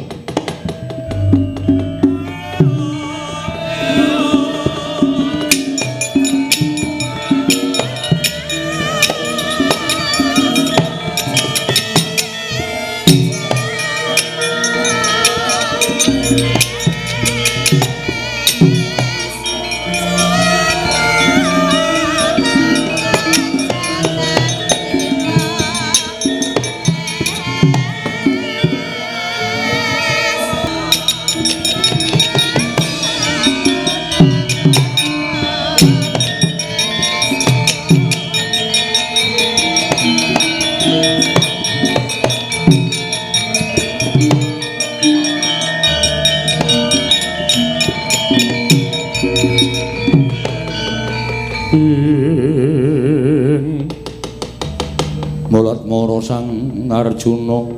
Sang Arjuna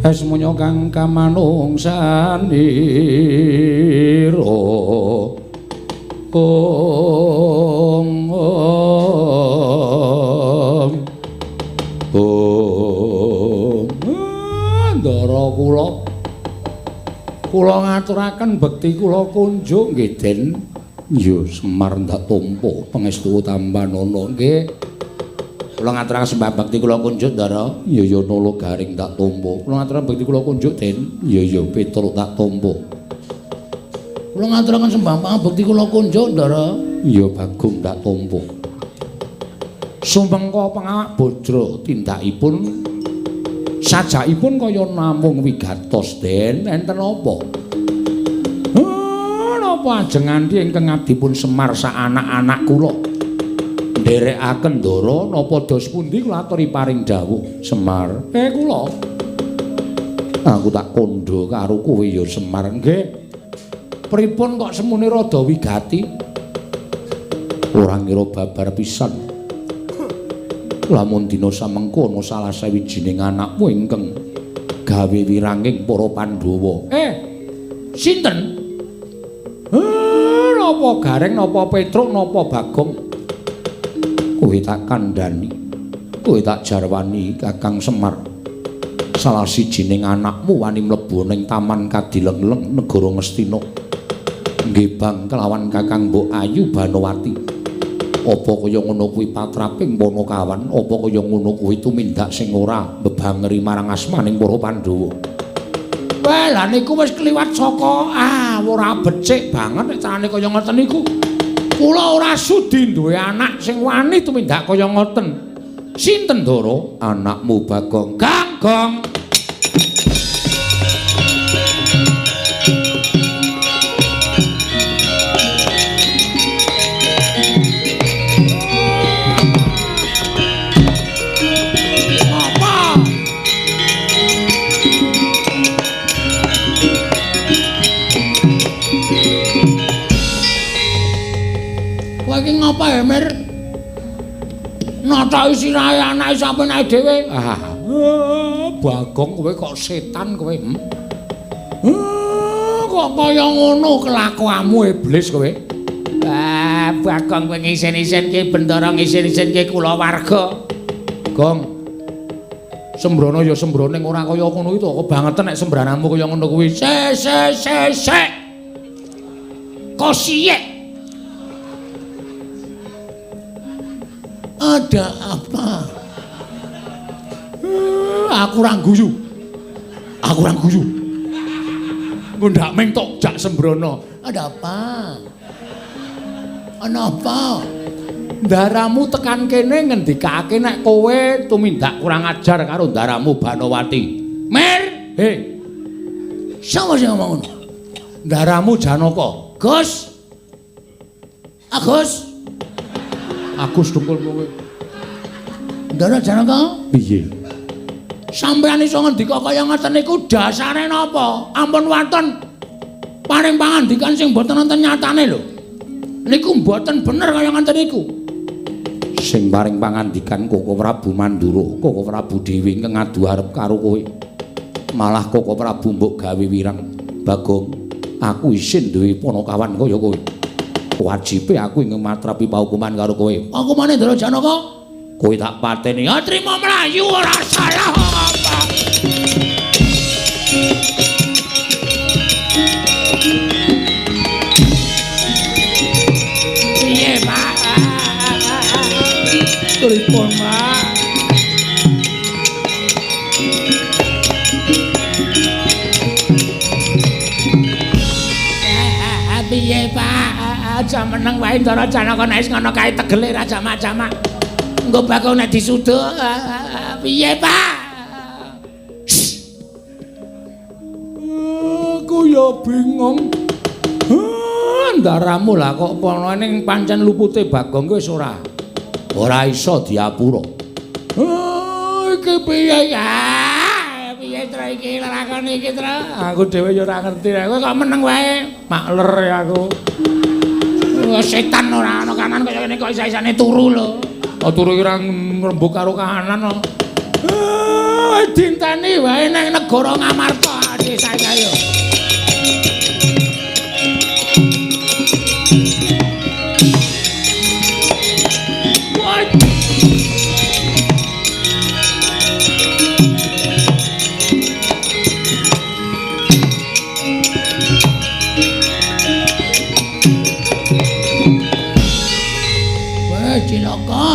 esmunya kang kamanungsanira ndara kula ngaturaken bekti kula kunjuk nggih Den. Ya Semar ndak tampa pangestu tambanana nggih. Kula ngaturaken sembah bakti kula kunjuk Ndara. Ya ya nolo garing tak tampa. Kula ngaturaken bakti kula kunjuk Den. Ya ya Petruk tak tampa. Kula ngaturaken sembah bakti kula kunjuk Ndara. Ya Bagong tak tampa. Sumengka pangawak Bajra tindakipun sajakipun kaya namung wigatos Den. Enten apa? Napa ajeng nganti ingkang ngabdipun Semar sak anak-anak kula nderekaken Ndara napa dos pundi kula aturi paring dawuh Semar. Kula aku tak kandha karo kowe ya Semar. Nggih. Pripun kok semune rada wigati? Ora ngira babar pisan. Lamun dina samengko ana salah sawijining anakmu ingkang gawe wiranging para Pandhawa. Sinten? Napa Gareng, napa Petruk, napa Bagong? Kowe tak kandhani, kowe tak jarwani Kakang Semar. Salah sijining anakmu wani mlebu ning taman Kadilengleng negara Ngastina. Nggih Bang kelawan Kakang Mbok Ayu Banowati. Apa kaya ngono kuwi patraping Panakawan, apa kaya ngono kuwi tumindak sing ora mbebangeri marang asmaning para Pandhawa. Wah, lah niku wis kliwat saka ora becik banget nek carane kaya ngoten niku. Kula ora sudi duwe anak sing wani tumindak kaya ngoten. Sinten Ndara? Anakmu Bagong. Ganggong. Ngapa ya Mir? Nata sirahe anake sampeyan dhewe. Bagong kowe kok setan kowe. Kok kaya ngono kelakuanmu iblis kowe. Bagong kowe ngisen-isenke bendara ngisen-isenke kulawarga. Gong. Sembrono ya sembrono ning ora kaya ngono itu kok banget nek sembrananmu kaya ngono kuwi. Sek. Kok siyek? Ada apa? Aku ora guyu. Ngundak meng tok jak sembrono. Ada apa? Ana apa? Ndaramu tekan kene ngendikake nek kowe tumindak kurang ajar karo ndaramu Banowati. Mir, sapa sing ngomong ngono? Ndaramu Janaka. Gus. Agus dungkul kowe. Ndara Janaka? Piye? Sampeyan iso ngendika kaya ngoten niku dasare napa? Ampun wonten paring pangandikan sing mboten wonten nyatane lho. Niku mboten bener kaya ngoten niku. Sing paring pangandikan Koko Prabu Mandura, Koko Prabu Dewi ingkang ngadu arep karo kowe. Malah Koko Prabu mbok gawe wirang. Bagong, aku isin duwe ponokawan kaya kowe. Wajibe aku ingkang matrapi paukuman karo kowe. Paukumane Ndara Janaka? Kowe tak pateni, ya trima mlayu ora salah apa. Piye, Pak? Pripun, Pak? Piye, Pak? Aja meneng wae Ndara Janaka nek wis ngono kae tegele ra jamak-jamak. Engko bakal nek disuduk piye, Pak? Aku ya bingung. Ndaramu lah kok pono ning pancen lupute Bagong wis ora iso diapura. Iki piye ya? Piye tra iki lakon iki tra? Aku dhewe ya ora ngerti. Kowe kok meneng wae? Makler ya aku. Setan ora ana kanan kaya ngene kok isa-isane turu lho. Turu kira ngrembug karo kahanan kok. Dinteni wae nang negara Ngamarta desa kaya.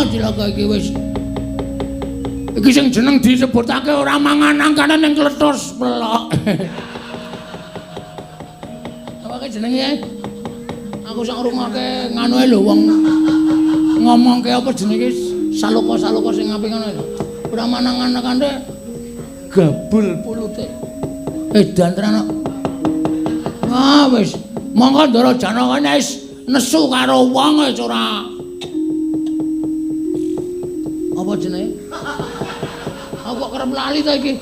Cilaka iki wis iki sing jeneng disebutake ora mangan angkane ning klethos pelok. Apa ke jenenge? Aku sak ngrungokake nganu ae lho wong ngomongke apa jenenge saloka-saloka sing apik ngono lho. Ora manang angkane gabul pulute. Edan tenan. Ah wis monggo Ndara Janaka wis nesu karo wong wis ora apa jenenge? Aku kok kerep lali ta iki.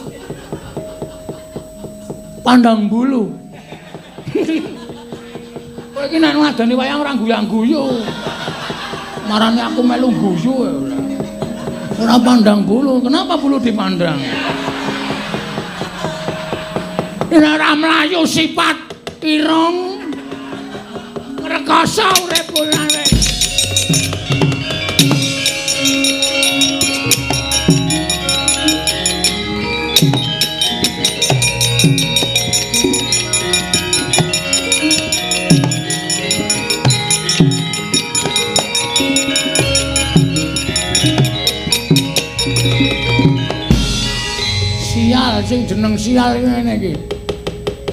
Pandang bulu. Kowe iki nek ngadani wayang ora guyang-guyu. Marane aku melu guyu ora pandang bulu. Kenapa bulu dipandang? Ora mlayu sifat irung. Rekoso urip ulane. Sing jeneng sial ngene iki.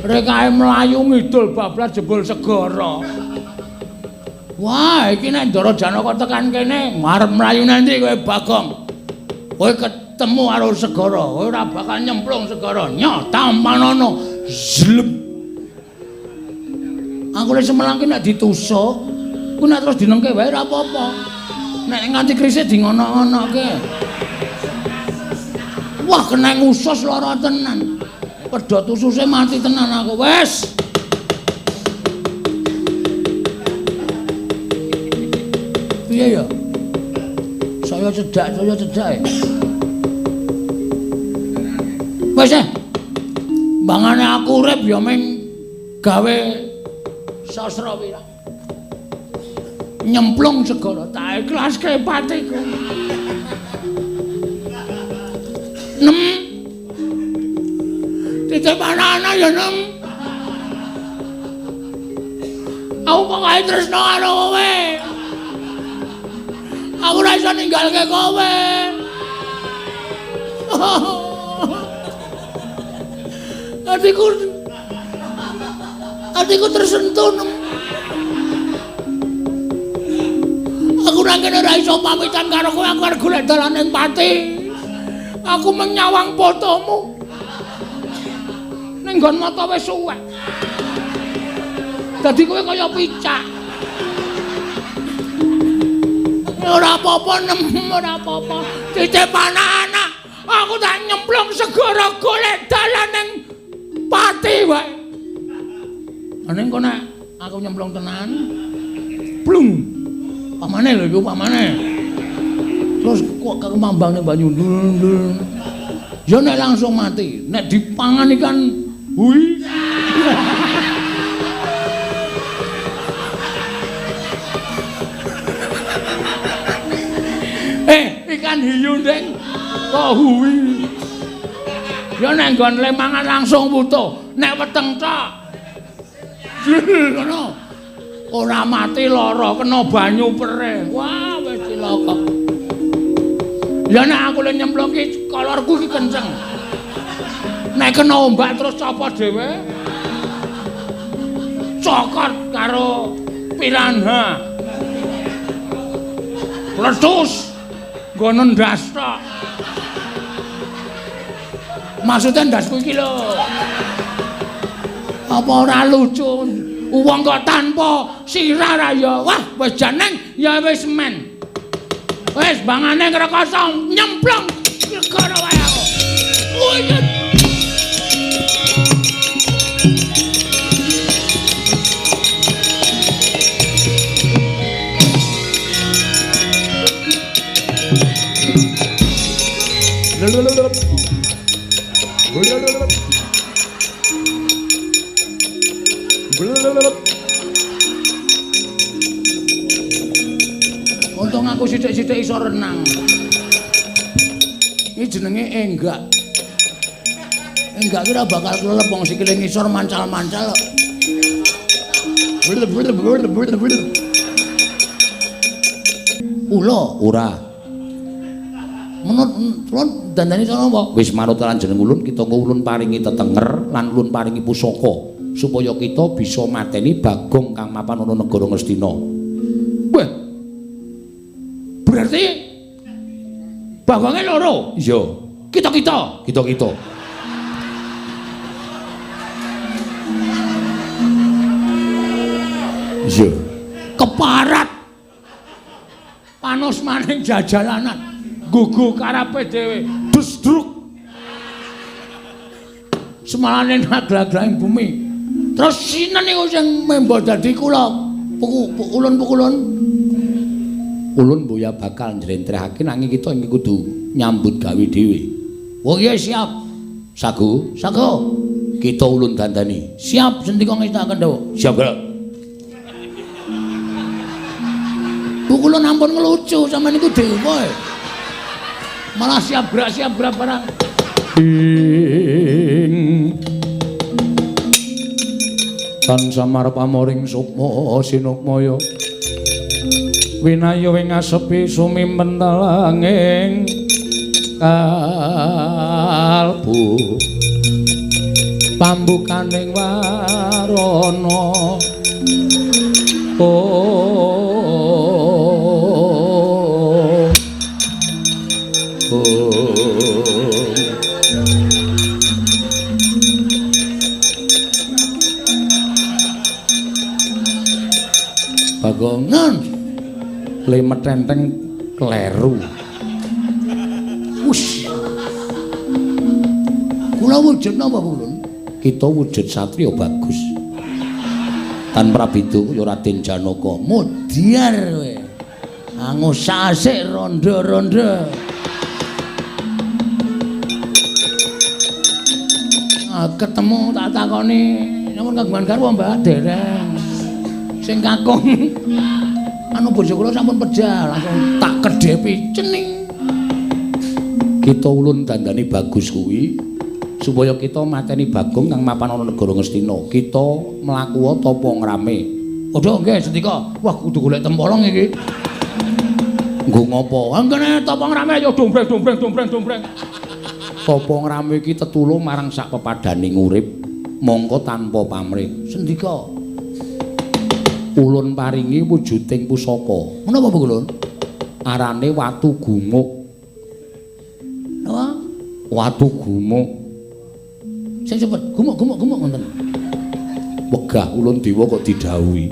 Rekae mlayu ngidul bablas jebul segara. Wah, iki nek Ndara Janaka tekan kene, marep mlayu nanti kowe Bagong. Kowe ketemu karo segara, kowe ora bakal nyemplung segara. Nyata manono zlep. Aku lek semelang ki nek ditusuk, ku nek terus dinengke wae ora apa-apa. Nek nganti krisik di ngono-ngonoke. Wah kena ngusus lara tenan. Pedhot ususe mati tenan aku. Wes. Piye ya? Saya cedak. Wes e. Bangane aku urip ya ming gawe sastra wirang. Nyemplung segara tak ikhlaske patiku. Titip anak-anak ya Nem. Aku kok kaya tresno karo kowe. Aku ora iso ninggalke kowe. Hatiku tersentuh Nem. Aku nang kene ora iso pamitan karo kowe, aku arep golek dalan ning pati. Aku menyawang fotomu. Ning nggon mata wis suwek. Dadi kowe kaya picak. Ora apa-apa Nem, ora apa-apa. Titip anak-anak. Aku tak nyemplung segara golek dalan ning pati wae. Ning kok nek aku nyemplung tenan. Blung. Pamane lho iku pamane. Terus kok kemambang ning banyu. Ya nek langsung mati. Nek dipangan ikan hui. Ikan hiu ndeng kok hui. Ya nek nggon lemangan langsung butuh. Nek weteng tok. Ngono. Ora mati lara kena banyu perih. Wah, wis cilaka. Ya nek aku le nyemplung ki kolorku ki kenceng. Nek kena ombak terus copot dhewe. Cokot karo piranha. Letus. Nggo ndas tok. Maksudnya ndasku iki lho. Apa ora lucu? Wong kok tanpa sirah ra ya. Wah, wis janeng ya wis men. Wis bangane ngrekoso nyemplung kono wae aku. Uyut. Untung aku sithik-sithik iso renang. Iki jenenge enggak. Enggak kira bakal kelelep wong sikile ngisor mancal-mancal kok. Ula ora. Menurut ulun dandani sono apa? Wis manut lan jeneng ulun kita ulun paringi tetenger lan ulun paringi pusaka supaya kita bisa mateni Bagong kang mapan ana negara Ngastina. Wah. Berarti Bagonge loro. Iya. Kita-kita. Kita-kita. Iya. Keparat. Panos maning jajalanan. Gugu karepe dhewe. Dusdruk. Semalane nagla-glaing bumi. Terus sinen niku sing membo dadi kula. Ulun-ulun. Ulun mboya bakal njlentrehake nanging kita iki kudu nyambut gawe dhewe. Oh iya siap. Sagu, sagu. Kita ulun dandani. Siap sendika ngestakaken dawa. Siap, Kak. Kula ampun ngelucu sampeyan niku dhewe. Malah siap gerak barang. Tan samar pamoring sukma sinukmaya. Winayu ing asepi sumimpen talanging kalbu. Pambukaning warana. Bagongan lemet enteng kleru. Wus. Kula wujud napa ulun? Kita wujud satriya bagus. Tan Prabidu ya Raden Janaka. Mudyar kowe. Angus asik ronda-ronda. Ketemu tak takoni, nyuwun kagungan garwa Mbak dereng. Sing kakung anu bojo kula sampun pejal, langsung tak kedhepi cening. Kita ulun dandani bagus kuwi supaya kita mateni Bagong kang mapan ana negara Ngastina. Kita mlaku tapa ngrame. Aja nggih Sendika. Wah kudu golek tempolong iki. Nggo ngopo? Anggene tapa ngrame ya dombreng. Tapa ngrame iki tetulung marang sak pepadaning urip mongko tanpa pamrih. Sendika ulun paringi wujuding pusaka. Menapa Bu Ulun? Arane watu gumuk. Napa? Watu gumuk. Sing cepet, gumuk ngoten. Wegah ulun dewa kok didhawuhi.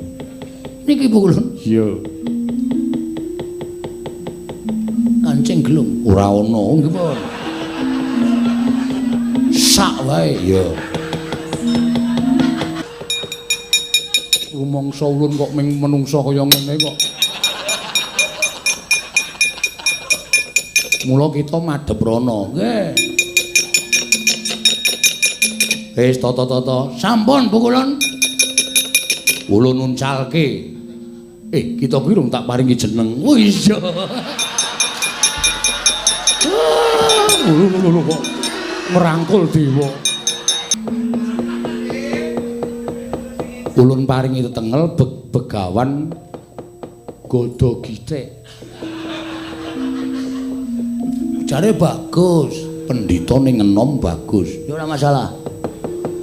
Niki Bu Ulun. Iya. Kancing gelung ora ana nggih, Pun. Sak wae ya. mangsa ulun kok ming menungsa kaya ngene kok. Mula kita madhep rono. Nggih. Wis tata-tata. Sampun pukulun. Ulun nuncalke. Kita kuwi rung tak paringi jeneng. Oh iya. Lho kok ngerangkul dewa. Ulun paringi tetengel begawan godho githik. Jare bagus, pendhita ning enom bagus. Ya ora masalah.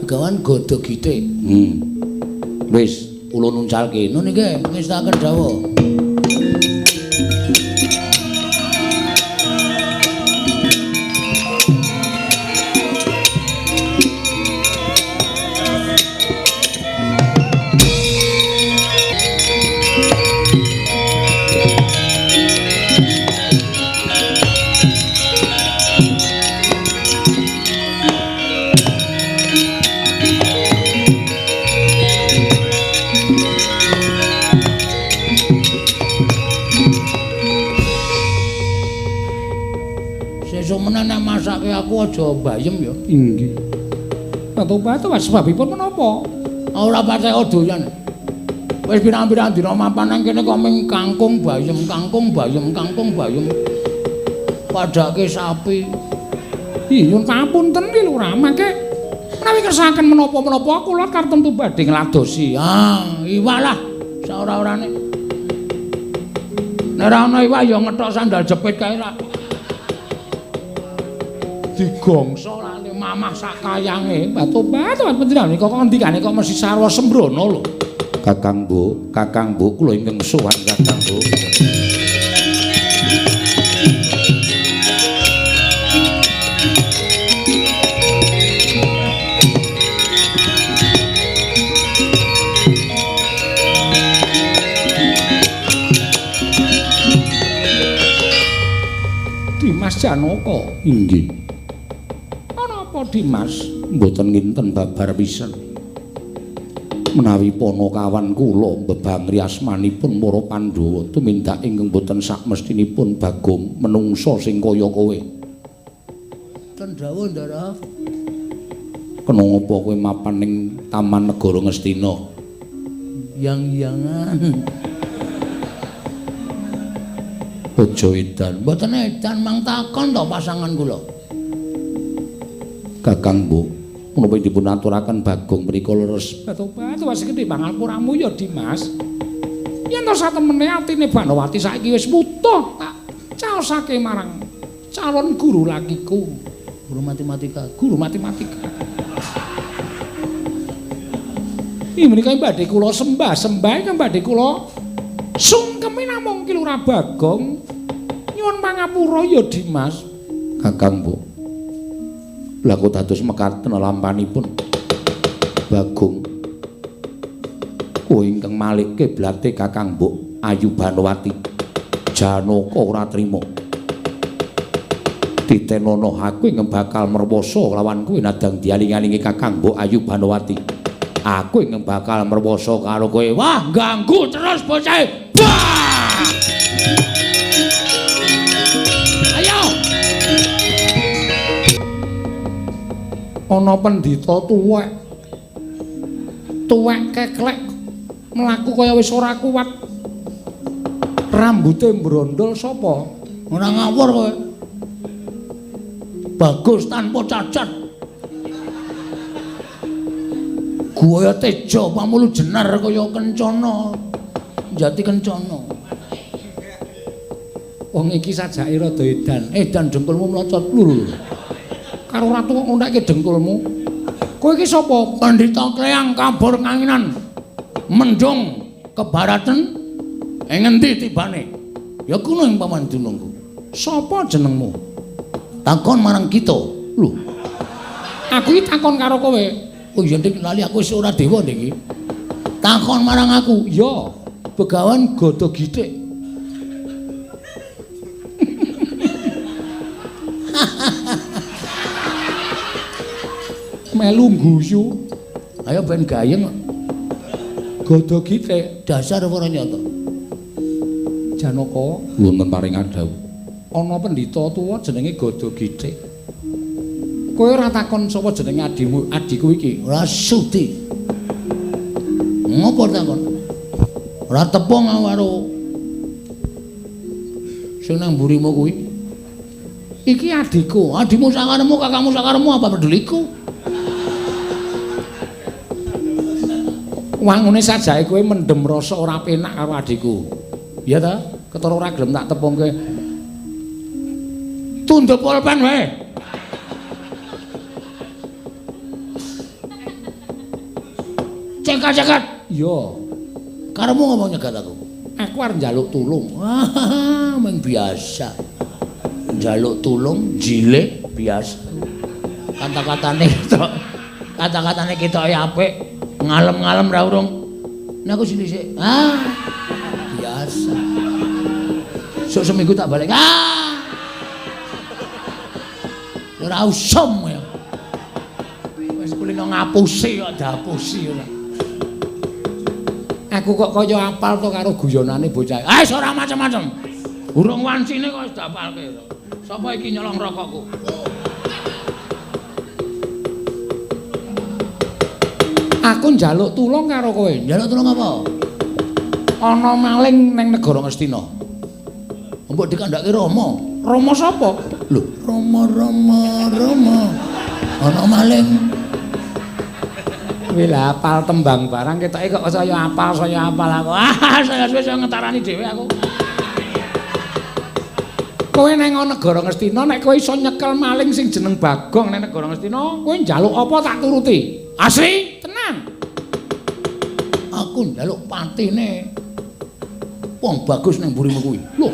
Begawan godho githik. Wis ulun nuncalke. Nun nggih ngestaken dawuh. Masake aku aja bayem ya. Inggih. Batu-batu wis sebabipun menapa? Ora patek doyan. Wis pirang-pirang dina mapan nang kene kok ming kangkung bayem. Padake sapi. Nyuwun pamunten iki lho, mangke menawi kersaken menapa-menapa kula kartemtu badhe ngladosi. Iwak lah saora-orane. Nek ora ana iwak ya ngethok sandal jepit kae lah. Digongso lali mamah sakayange batu-batu panjenengan kok ngendikane kok mesti sarwa sembrono lho. Kakang Bu kula ingkang sowan Kakang Bu. Dimas Janaka. Inggih. Dimas mboten nginten babar pisan menawi Panakawan kula mbebangri asmanipun para Pandhawa tumindak ingkang mboten sakmestinipun Bagong menungsa sing kaya kowe. Ten dawuh Ndara. Kena ngapa kowe mapan ning Taman Negara Ngastina? Yang-yangan. Aja edan. Mboten edan mang takon to pasangan kula. Kakang Bu, menapa dipun aturaken Bagong menika leres batu-batu wis gedhe pangapuramu ya Dimas. Yen to satemene atine Banowati saiki wis wutuh tak caosake marang calon guru lakiku, guru matematika. Iki menika badhe kula sembah ingkang badhe kula sungkemi namung ki Lurah Bagong. Nyuwun pangapura ya Dimas. Kakang Bu. Lah kok dados mekaten lampanipun Bagong. Kowe ingkang malikke blate Kakang Mbok Ayu Banowati. Janaka ora trima. Ditenono aku ing bakal merwasa lawan kowe nadang dialing-alingi Kakang Mbok Ayu Banowati. Aku ing bakal merwasa karo kowe. Wah, ganggu terus bocah. Wah! Ana pendhita tuwek keklek mlaku kaya wis ora kuat, rambute brondol sapa? Ora ngawur kowe. Bagus tanpa cacat. Guwaya teja pamulu jenar kaya kencana. Jati kencana. Wong iki sajake rada edan. Edan dengkulmu mlocot lur. Karo ratu kok ngondekke dengkulmu. Kowe iki sapa? Pandhita Kleang Kabur Kanginan. Mendung kebaraten ing endi tibane? Ya kuno ing paman dunungku. Sapa jenengmu? Takon marang kita. Lho. Aku iki takon karo kowe. Oh iya Dik, lali aku wis ora dewa niki. Takon marang aku. Ya, Begawan Godho Githik. melu guyu. Ayo ben gayeng. Gada Githik dasar para nyata. Janaka wonten paringan dawuh. Ana pendhita tuwa jenenge Gada Githik. Kowe ora takon sapa jenenge adiku iki? Ora sudi. Ngopo takon? Ora tepung karo sing nang mburimu kuwi. Iki adikku. Adimu sakaremu, kakakmu sakaremu, apa peduliku? Wangune sajake kowe mendem rasa ora penak karo adikku. Iya ta? Ketara ora gelem tak tepungke. Tunduk pulpen wae. Cekat-cekat. Iya. Karemu ngomong nyegat aku. Aku arep njaluk tulung. Wah, mung biasa. Njaluk tulung, jilek biasa. Kata-katane ketok apik, ngalem-ngalem ra urung. Nek aku sini sik. Biasa. Sok seminggu tak balik. Ora usum ya. Wis kulino ngapusi kok dapusi ora. Aku kok kaya apal to karo guyonane bocah. Ora macam-macam. Urung wancine kok wis dapalke. Sapa iki nyolong rokokku? Aku njaluk tulung karo kowe. Njaluk tulung apa? Ana maling ning negara Ngastina. Mbok dikandhake Rama. Rama sapa? Lho, Rama. Ana maling. Kowe lah apal tembang barang ketoke kok saya apal aku. Saya wis ngetarani dhewe aku. Kowe nang negara Ngastina nek kowe iso nyekel maling sing jeneng Bagong nang negara Ngastina, kowe njaluk apa tak turuti. Asli, tenang. Aku njaluk patine wong bagus ning mburimu kuwi. Lho.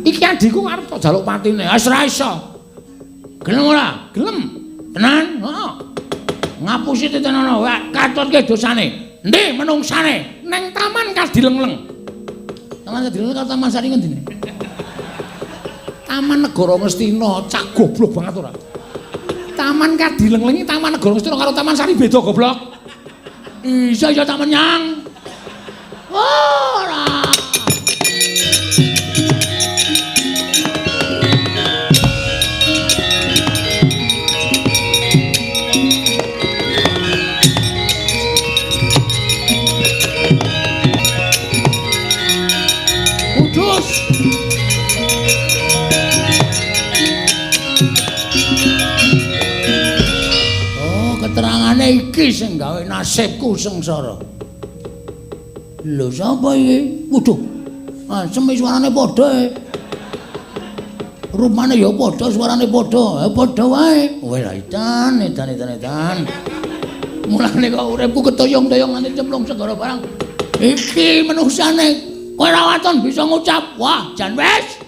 Iki adikku arep tak njaluk patine. Wis ora iso. Gelem ora? Gelem. Tenan? Heeh. Ngapusi titenono, katutke dosane. Endi menungsane? Nang Taman Kadilengleng. Taman Kadilengleng karo Taman Sari ngendine? Taman Negara Ngastina, cak goblok banget ora. Taman Kadilengleng iki Taman Negara Ngastina karo Taman Sari beda goblok. Iya ya Taman Nyang. Ora. Keterangane iki sing gawe nasibku sengsara. Lho sapa iki? Waduh. Semi suarane padha. Rupane ya padha, suarane padha. Padha wae. Wis edan. Mulane kok uripku ketoyong-toyong nganti cemplung segara barang. Iki menungsane kowe ora waton bisa ngucap. Wah, jan wis.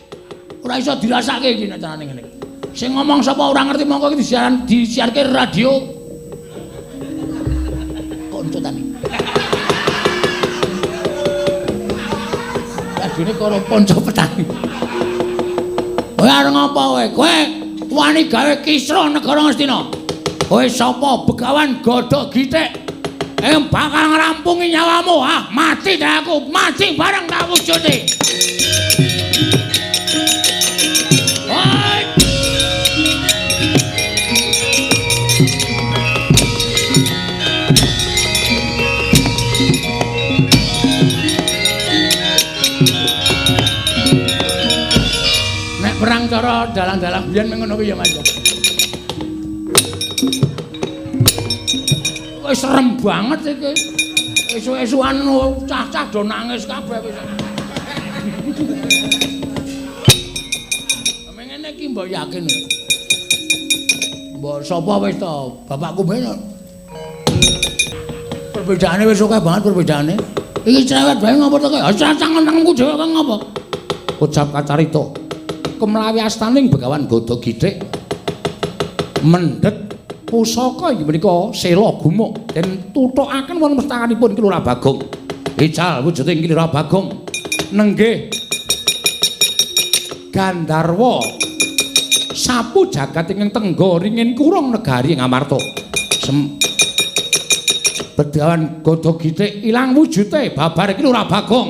Ora iso dirasake iki nek carane ngene. Sing ngomong sapa ora ngerti mongko iki disiarke radio. Tani. Ladine karo ponco petani. Kowe arep ngapa kowe? Kowe wani gawe kisruh negara Ngastina. Kowe sapa? Begawan Gada Githik. Bakal ngrampungi nyawamu. Mati dah aku, mati bareng tak wujude. Perang cara dalang-dalang biyen ngono kuwi ya Mas. Wis serem banget iki. Esuk-esukan cah-cah do nangis kabeh wis. Mengene iki mbok yakin. Mbok sapa wis to? Bapakku ben. Perbedaane wis akeh banget perbedaane. Iki cerewet bae ngopo to kok? Tangan-tanganku dhewe kok ngopo? Ucap kacarita. Kemlawi astaning Begawan Gada Githik mendhet pusaka inggih menika sela gumuk den tuthukaken wonten mustakanipun Ki Lurah Bagong. Ical wujude Ki Lurah Bagong nenggih Gandharwa sapu jagat ingkang tenggo ringin kurung negari Ngamarta. Bedawan godho gitik ilang wujute babar iki ora Bagong.